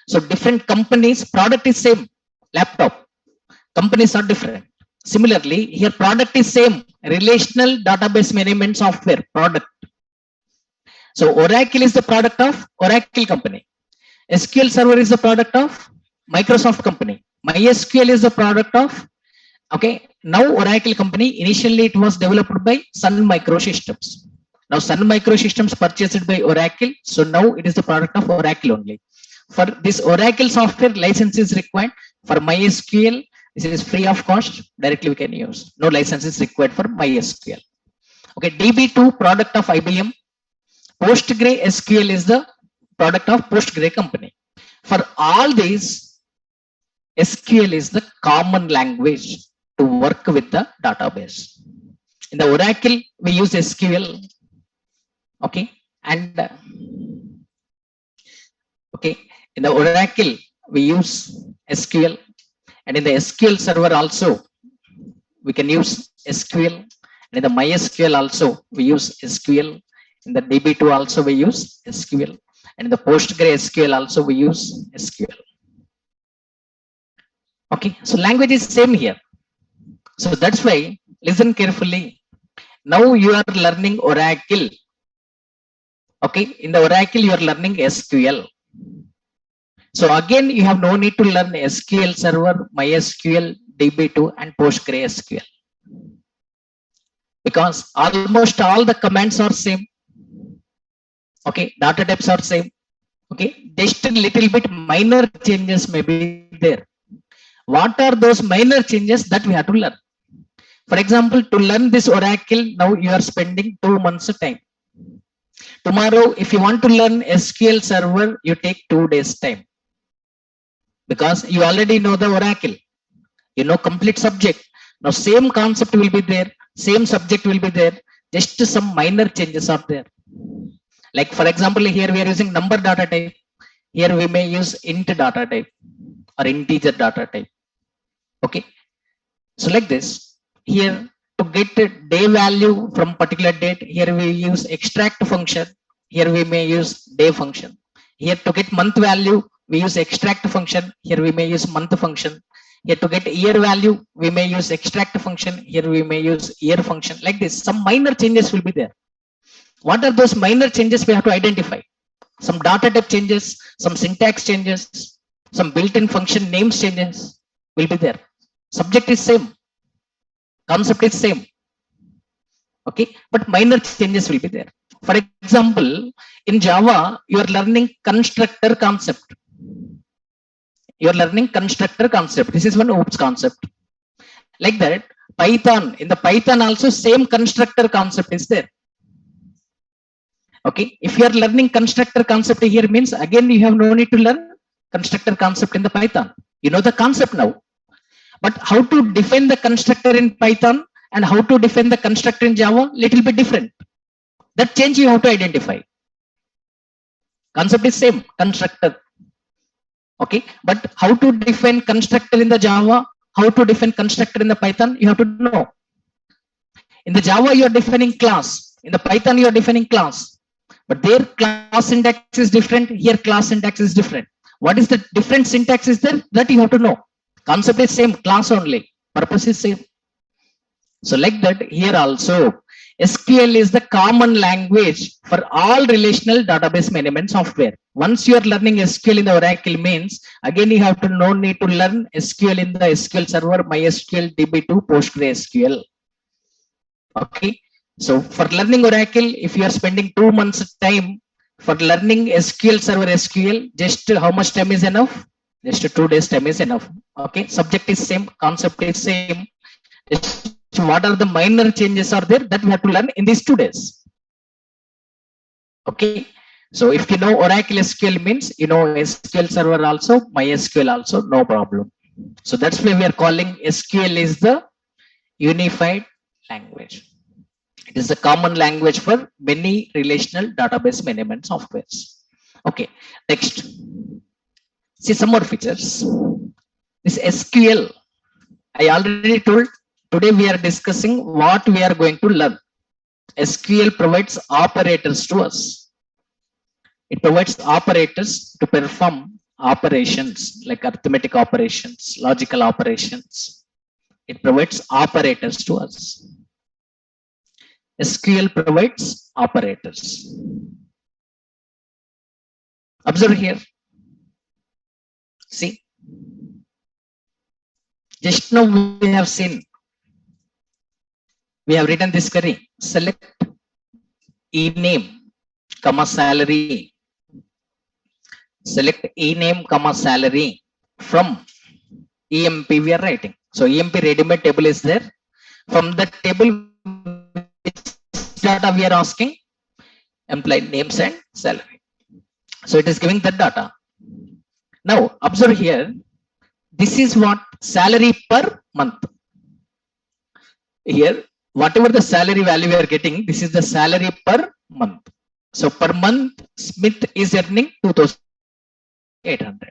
So different companies, product is same, laptop. Companies are different. Similarly, here product is same, relational database management software product. So Oracle is the product of Oracle company. SQL Server is the product of Microsoft company. MySQL is the product of, okay, now Oracle company. Initially it was developed by Sun Microsystems. Now Sun Microsystems purchased by Oracle. So now it is the product of Oracle only. For this Oracle software, license is required. For MySQL, this is free of cost. Directly we can use. No license is required for MySQL. Okay, DB2 product of IBM. PostgreSQL is the product of Postgre company. For all these, SQL is the common language to work with the database. In the Oracle, we use SQL. Okay, and okay, in the Oracle, we use SQL, and in the SQL Server also, we can use SQL, and in the MySQL also, we use SQL. In the DB2 also we use SQL, and in the PostgreSQL also we use SQL. Okay, so language is same here. So that's why listen carefully. Now you are learning Oracle. Okay, in the Oracle you are learning SQL. So again you have no need to learn SQL Server, MySQL, DB2 and PostgreSQL, because almost all the commands are same. Okay, data types are same. Okay, just a little bit minor changes may be there. What are those minor changes that we have to learn? For example, to learn this Oracle, now you are spending 2 months time. Tomorrow, if you want to learn SQL Server, you take 2 days time, because you already know the Oracle. You know complete subject. Now same concept will be there, same subject will be there, just some minor changes are there. Like for example, here we are using number data type. Here we may use int data type or integer data type. Okay, so like this, here to get a day value from particular date, here we use extract function. Here we may use day function. Here to get month value, we use extract function. Here we may use month function. Here to get year value, we may use extract function. Here we may use year function. Like this, some minor changes will be there. What are those minor changes we have to identify? Some data type changes, some syntax changes, some built-in function names changes will be there. Subject is same, concept is same. Okay, but minor changes will be there. For example, in Java you are learning constructor concept. You are learning constructor concept. This is one oops concept. Like that, Python, in the Python also same constructor concept is there. Okay, if you are learning constructor concept here means again you have no need to learn constructor concept in the Python. You know the concept now. But how to define the constructor in Python and how to define the constructor in Java, little bit different. That change you have to identify. Concept is same, constructor. Okay, but how to define constructor in the Java, how to define constructor in the Python, you have to know. In the Java you are defining class, in the Python you are defining class, but their class syntax is different, here class syntax is different. What is the different syntax is there, that you have to know. Concept is same, class only, purpose is same. So like that, here also SQL is the common language for all relational database management software. Once you are learning SQL in the Oracle means again you have to no need to learn SQL in the SQL Server, MySQL, DB2, PostgreSQL. Okay, so for learning Oracle, if you are spending 2 months time for learning SQL Server SQL, just how much time is enough? Just 2 days time is enough. Okay, subject is same, concept is same. Just what are the minor changes are there that we have to learn in these 2 days. Okay, so if you know Oracle SQL means you know SQL Server also, MySQL also, no problem. So that's why we are calling SQL is the unified language. It is a common language for many relational database management softwares. Okay, next. See some more features. This SQL, I already told, today we are discussing what we are going to learn. SQL provides operators to us. It provides operators to perform operations like arithmetic operations, logical operations. It provides operators to us. SQL provides operators. Observe here. See, just now we have seen, we have written this query, select ename, comma salary. Select ename, comma salary from EMP we are writing. So EMP ready-made table is there. From that table, which data we are asking? Employee names and salary. So it is giving that data. Now observe here, this is what salary per month. Here, whatever the salary value we are getting, this is the salary per month. So per month, Smith is earning 2,800.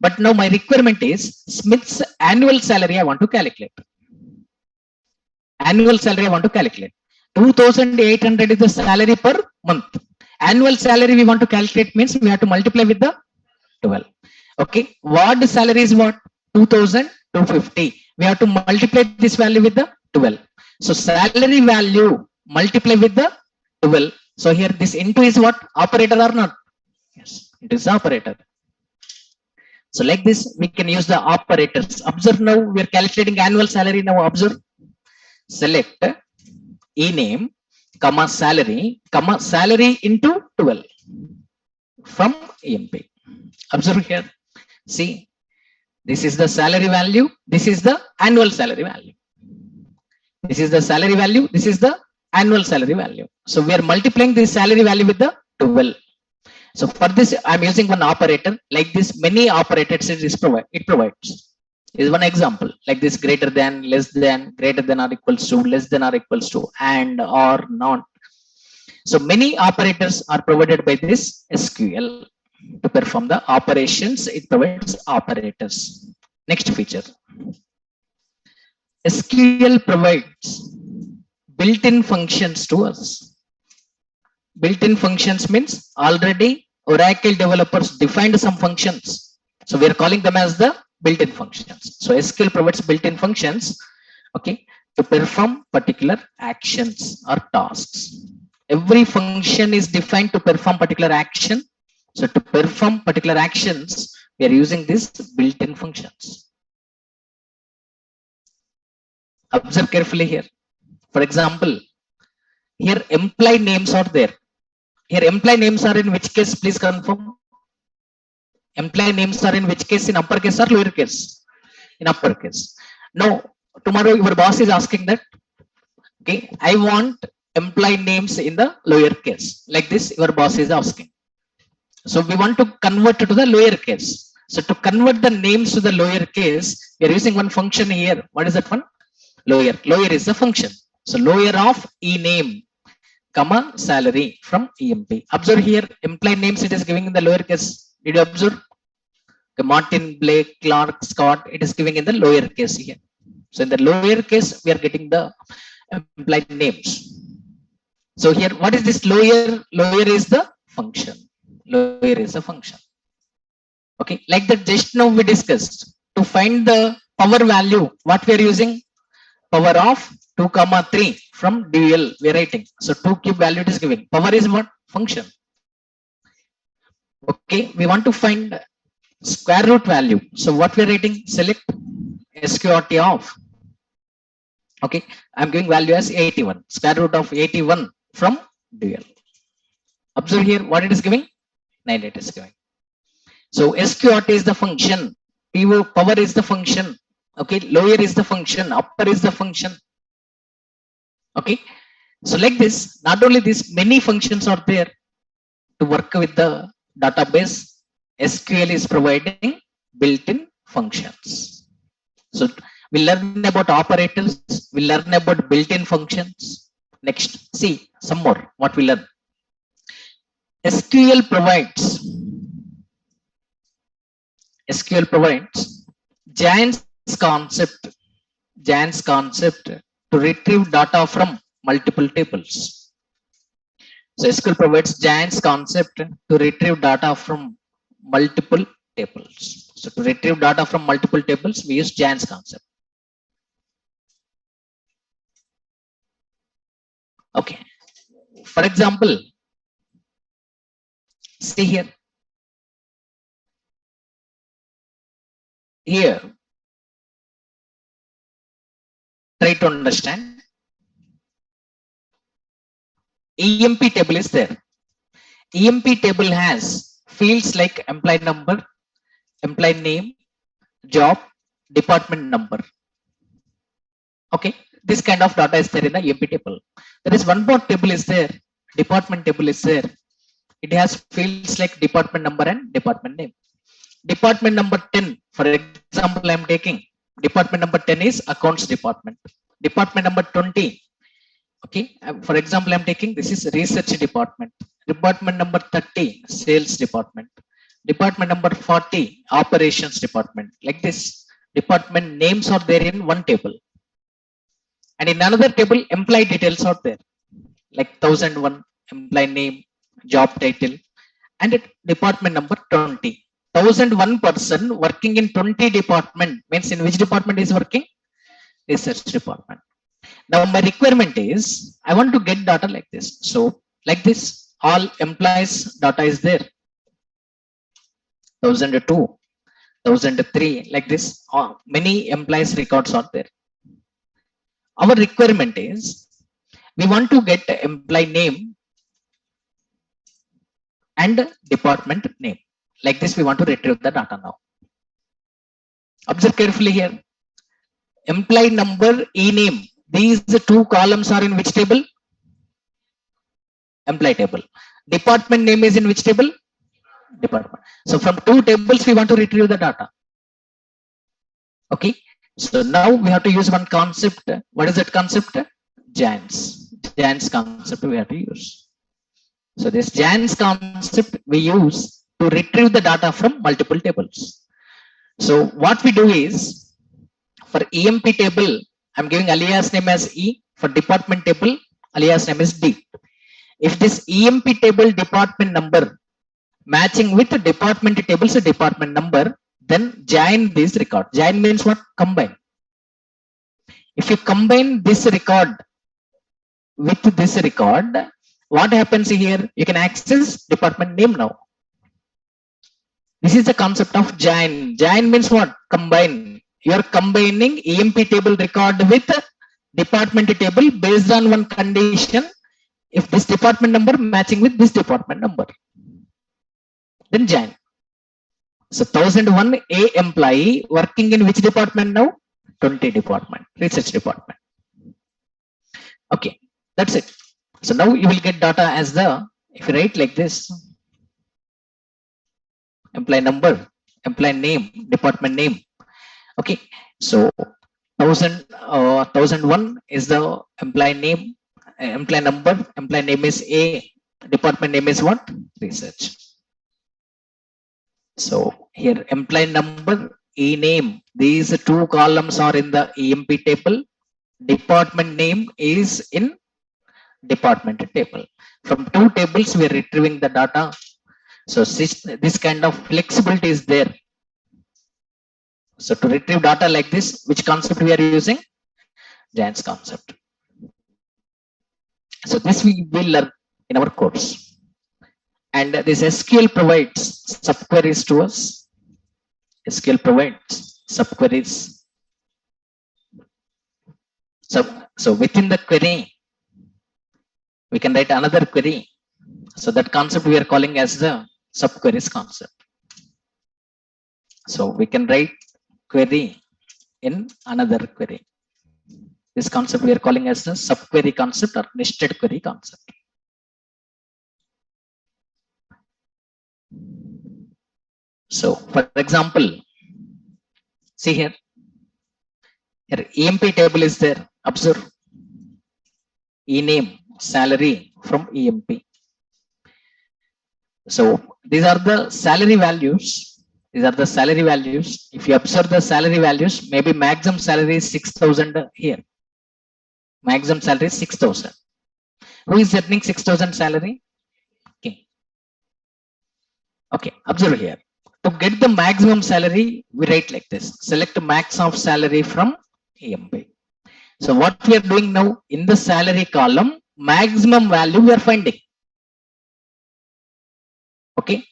But now my requirement is Smith's annual salary I want to calculate. Annual salary I want to calculate. 2,800 is the salary per month. Annual salary we want to calculate means we have to multiply with the 12. Okay, what the salary is what? 2,250. We have to multiply this value with the 12. So salary value multiply with the 12. So here this into is what? Operator or not? Yes, it is operator. So like this, we can use the operators. Observe now, we are calculating annual salary. Now observe, select ename, comma salary, comma salary into 12 from EMP. Observe here. See, this is the salary value. This is the annual salary value. This is the salary value. This is the annual salary value. So we are multiplying this salary value with the 12. So for this, I'm using one operator. Like this, many operators it provides. Is one example. Like this, greater than, less than, greater than or equals to, less than or equals to, and or not. So many operators are provided by this SQL to perform the operations. It provides operators. Next feature. SQL provides built-in functions to us. Built-in functions means already Oracle developers defined some functions. So we are calling them as the built-in functions. So SQL provides built-in functions, okay, to perform particular actions or tasks. Every function is defined to perform particular action. So to perform particular actions, we are using these built-in functions. Observe carefully here. For example, Here employee names are there. Here employee names are in which case? Please confirm. Employee names are in which case? In uppercase or lowercase? In uppercase. Now, tomorrow your boss is asking that, okay, I want employee names in the lowercase. Like this, your boss is asking. So we want to convert it to the lowercase. So to convert the names to the lowercase, we are using one function here. What is that one? Lower. Lower is the function. So lower of e name, comma salary from EMP. Observe here, employee names it is giving in the lowercase. Did you observe? Okay, Martin, Blake, Clark, Scott, it is giving in the lowercase here. So in the lowercase, we are getting the employee names. So here, what is this lower? Lower is the function. Lower is the function. Okay, like that just now we discussed. To find the power value, what we are using? Power of 2, 3 from dual we are writing. So 2 cube value it is giving. Power is what? Function. Okay, we want to find square root value. So what we are writing? Select SQRT of. Okay, I'm giving value as 81. Square root of 81 from dual. Observe here what it is giving? 9 it is giving. So SQRT is the function. PO power is the function. Okay, lower is the function. Upper is the function. Okay, so like this, not only this, many functions are there to work with the database. SQL is providing built-in functions. So we learn about operators, we learn about built-in functions. Next, see some more what we learn. SQL provides Giant's concept to retrieve data from multiple tables. So SQL provides Giant's concept to retrieve data from multiple tables. So to retrieve data from multiple tables, we use Giant's concept. Okay. For example, see here. Here, try to understand. EMP table is there. EMP table has fields like employee number, employee name, job, department number. Okay, this kind of data is there in the EMP table. There is one more table is there, department table is there. It has fields like department number and department name. Department number 10, for example, I am taking department number 10 is accounts department. Department number 20, okay, for example, I am taking this is research department. Department number 30, sales department. Department number 40, operations department. Like this, department names are there in one table. And in another table, employee details are there. Like 1001, employee name, job title, and department number 20. 1001 person working in 20 department means in which department is working? Research department. Now my requirement is I want to get data like this. So like this, all employees data is there. 1002, 1003, like this. Many employees records are there. Our requirement is we want to get employee name and department name. Like this, we want to retrieve the data now. Observe carefully here. Employee number, e-name. These two columns are in which table? Employee table. Department name is in which table? Department. So from two tables, we want to retrieve the data. Okay. So now we have to use one concept. What is that concept? Giants concept we have to use. So this Giants concept we use to retrieve the data from multiple tables. So what we do is for EMP table, I'm giving alias name as E. For department table, alias name is D. If this EMP table department number matching with the department table's department number, then join this record. Join means what? Combine. If you combine this record with this record, what happens here? You can access department name now. This is the concept of join. Join means what? Combine. You are combining EMP table record with department table based on one condition. if this department number matching with this department number, then join. So 1001 A employee working in which department now? 20 department, research department. Okay, that's it. So now you will get data as the, if you write like this, employee number, employee name, department name. Okay, so 1001 is the employee name, employee number, employee name is A, department name is what? Research. So here employee number, E name, these two columns are in the EMP table. Department name is in department table. From two tables we are retrieving the data. So this kind of flexibility is there. So to retrieve data like this, which concept we are using? Giants concept. So this we will learn in our course. And this SQL provides subqueries to us. SQL provides subqueries. So within the query, we can write another query. So that concept we are calling as the subqueries concept. So we can write query in another query. This concept we are calling as the subquery concept or nested query concept. So for example, see here EMP table is there. Observe E name, salary from EMP. So these are the salary values. These are the salary values. If you observe the salary values, maybe maximum salary is 6,000 here. Maximum salary is 6,000. Who is earning 6,000 salary? Okay. Okay. Observe here. To get the maximum salary, we write like this. Select max of salary from EMP. So what we are doing now, in the salary column, maximum value we are finding. Okay.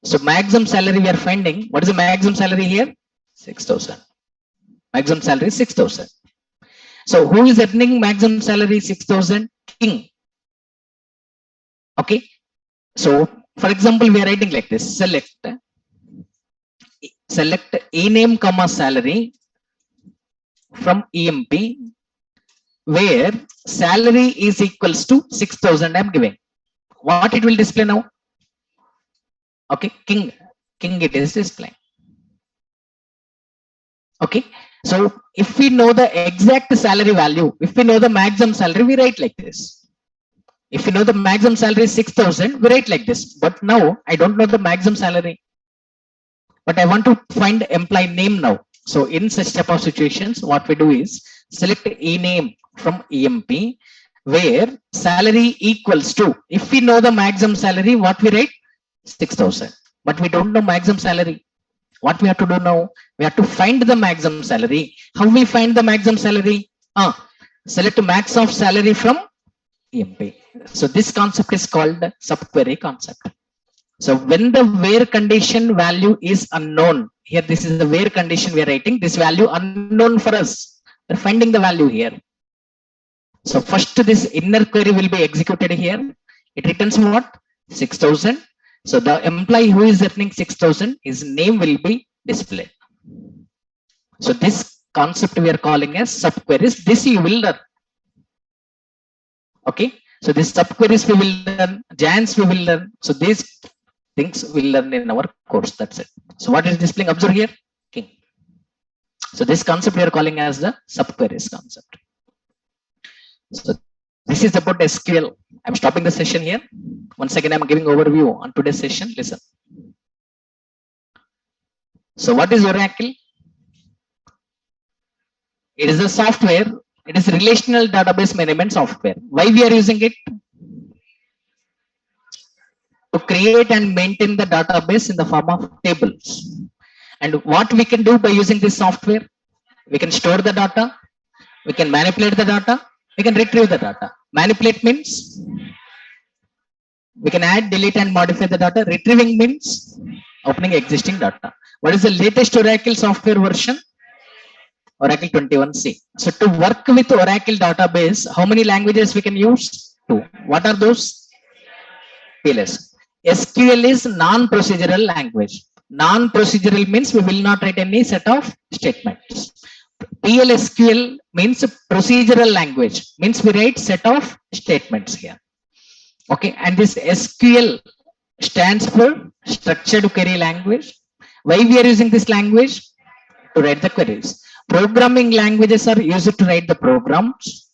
So maximum salary we are finding. What is the maximum salary here? 6,000. Maximum salary is 6,000. So who is earning maximum salary 6,000? King. Okay. So for example, we are writing like this. Select E name comma salary from EMP where salary is equals to 6,000 I am giving. What it will display now? Okay, king it is displaying. Okay, so if we know the exact salary value, if we know the maximum salary, we write like this. If we know the maximum salary is 6,000, we write like this. But now I don't know the maximum salary, but I want to find employee name now. So in such type of situations, what we do is select E name from EMP where salary equals to, if we know the maximum salary, what we write? 6,000. But we don't know maximum salary. What we have to do now? We have to find the maximum salary. How we find the maximum salary? Select max of salary from EMP. So this concept is called subquery concept. So when the where condition value is unknown, here this is the where condition we are writing, this value unknown for us. We're finding the value here. So first this inner query will be executed here. It returns what? 6,000. So the employee who is earning 6,000, his name will be displayed. So this concept we are calling as subqueries. This you will learn. Okay. So this subqueries we will learn, giants we will learn. So these things we'll learn in our course. That's it. So what is displaying? Observe here. King. So this concept we are calling as the subqueries concept. So this is about SQL. I'm stopping the session here. Once again, I'm giving overview on today's session. Listen. So what is Oracle? It is a software. It is relational database management software. Why we are using it? To create and maintain the database in the form of tables. And what we can do by using this software? We can store the data. We can manipulate the data. We can retrieve the data. Manipulate means we can add, delete and modify the data. Retrieving means opening existing data. What is the latest Oracle software version? Oracle 21C. So to work with Oracle database, how many languages we can use? two. What are those? PLS. SQL is non-procedural language. Non-procedural means we will not write any set of statements. PLSQL means procedural language, means we write set of statements here. Okay, and this SQL stands for structured query language. Why we are using this language? To write the queries. Programming languages are used to write the programs.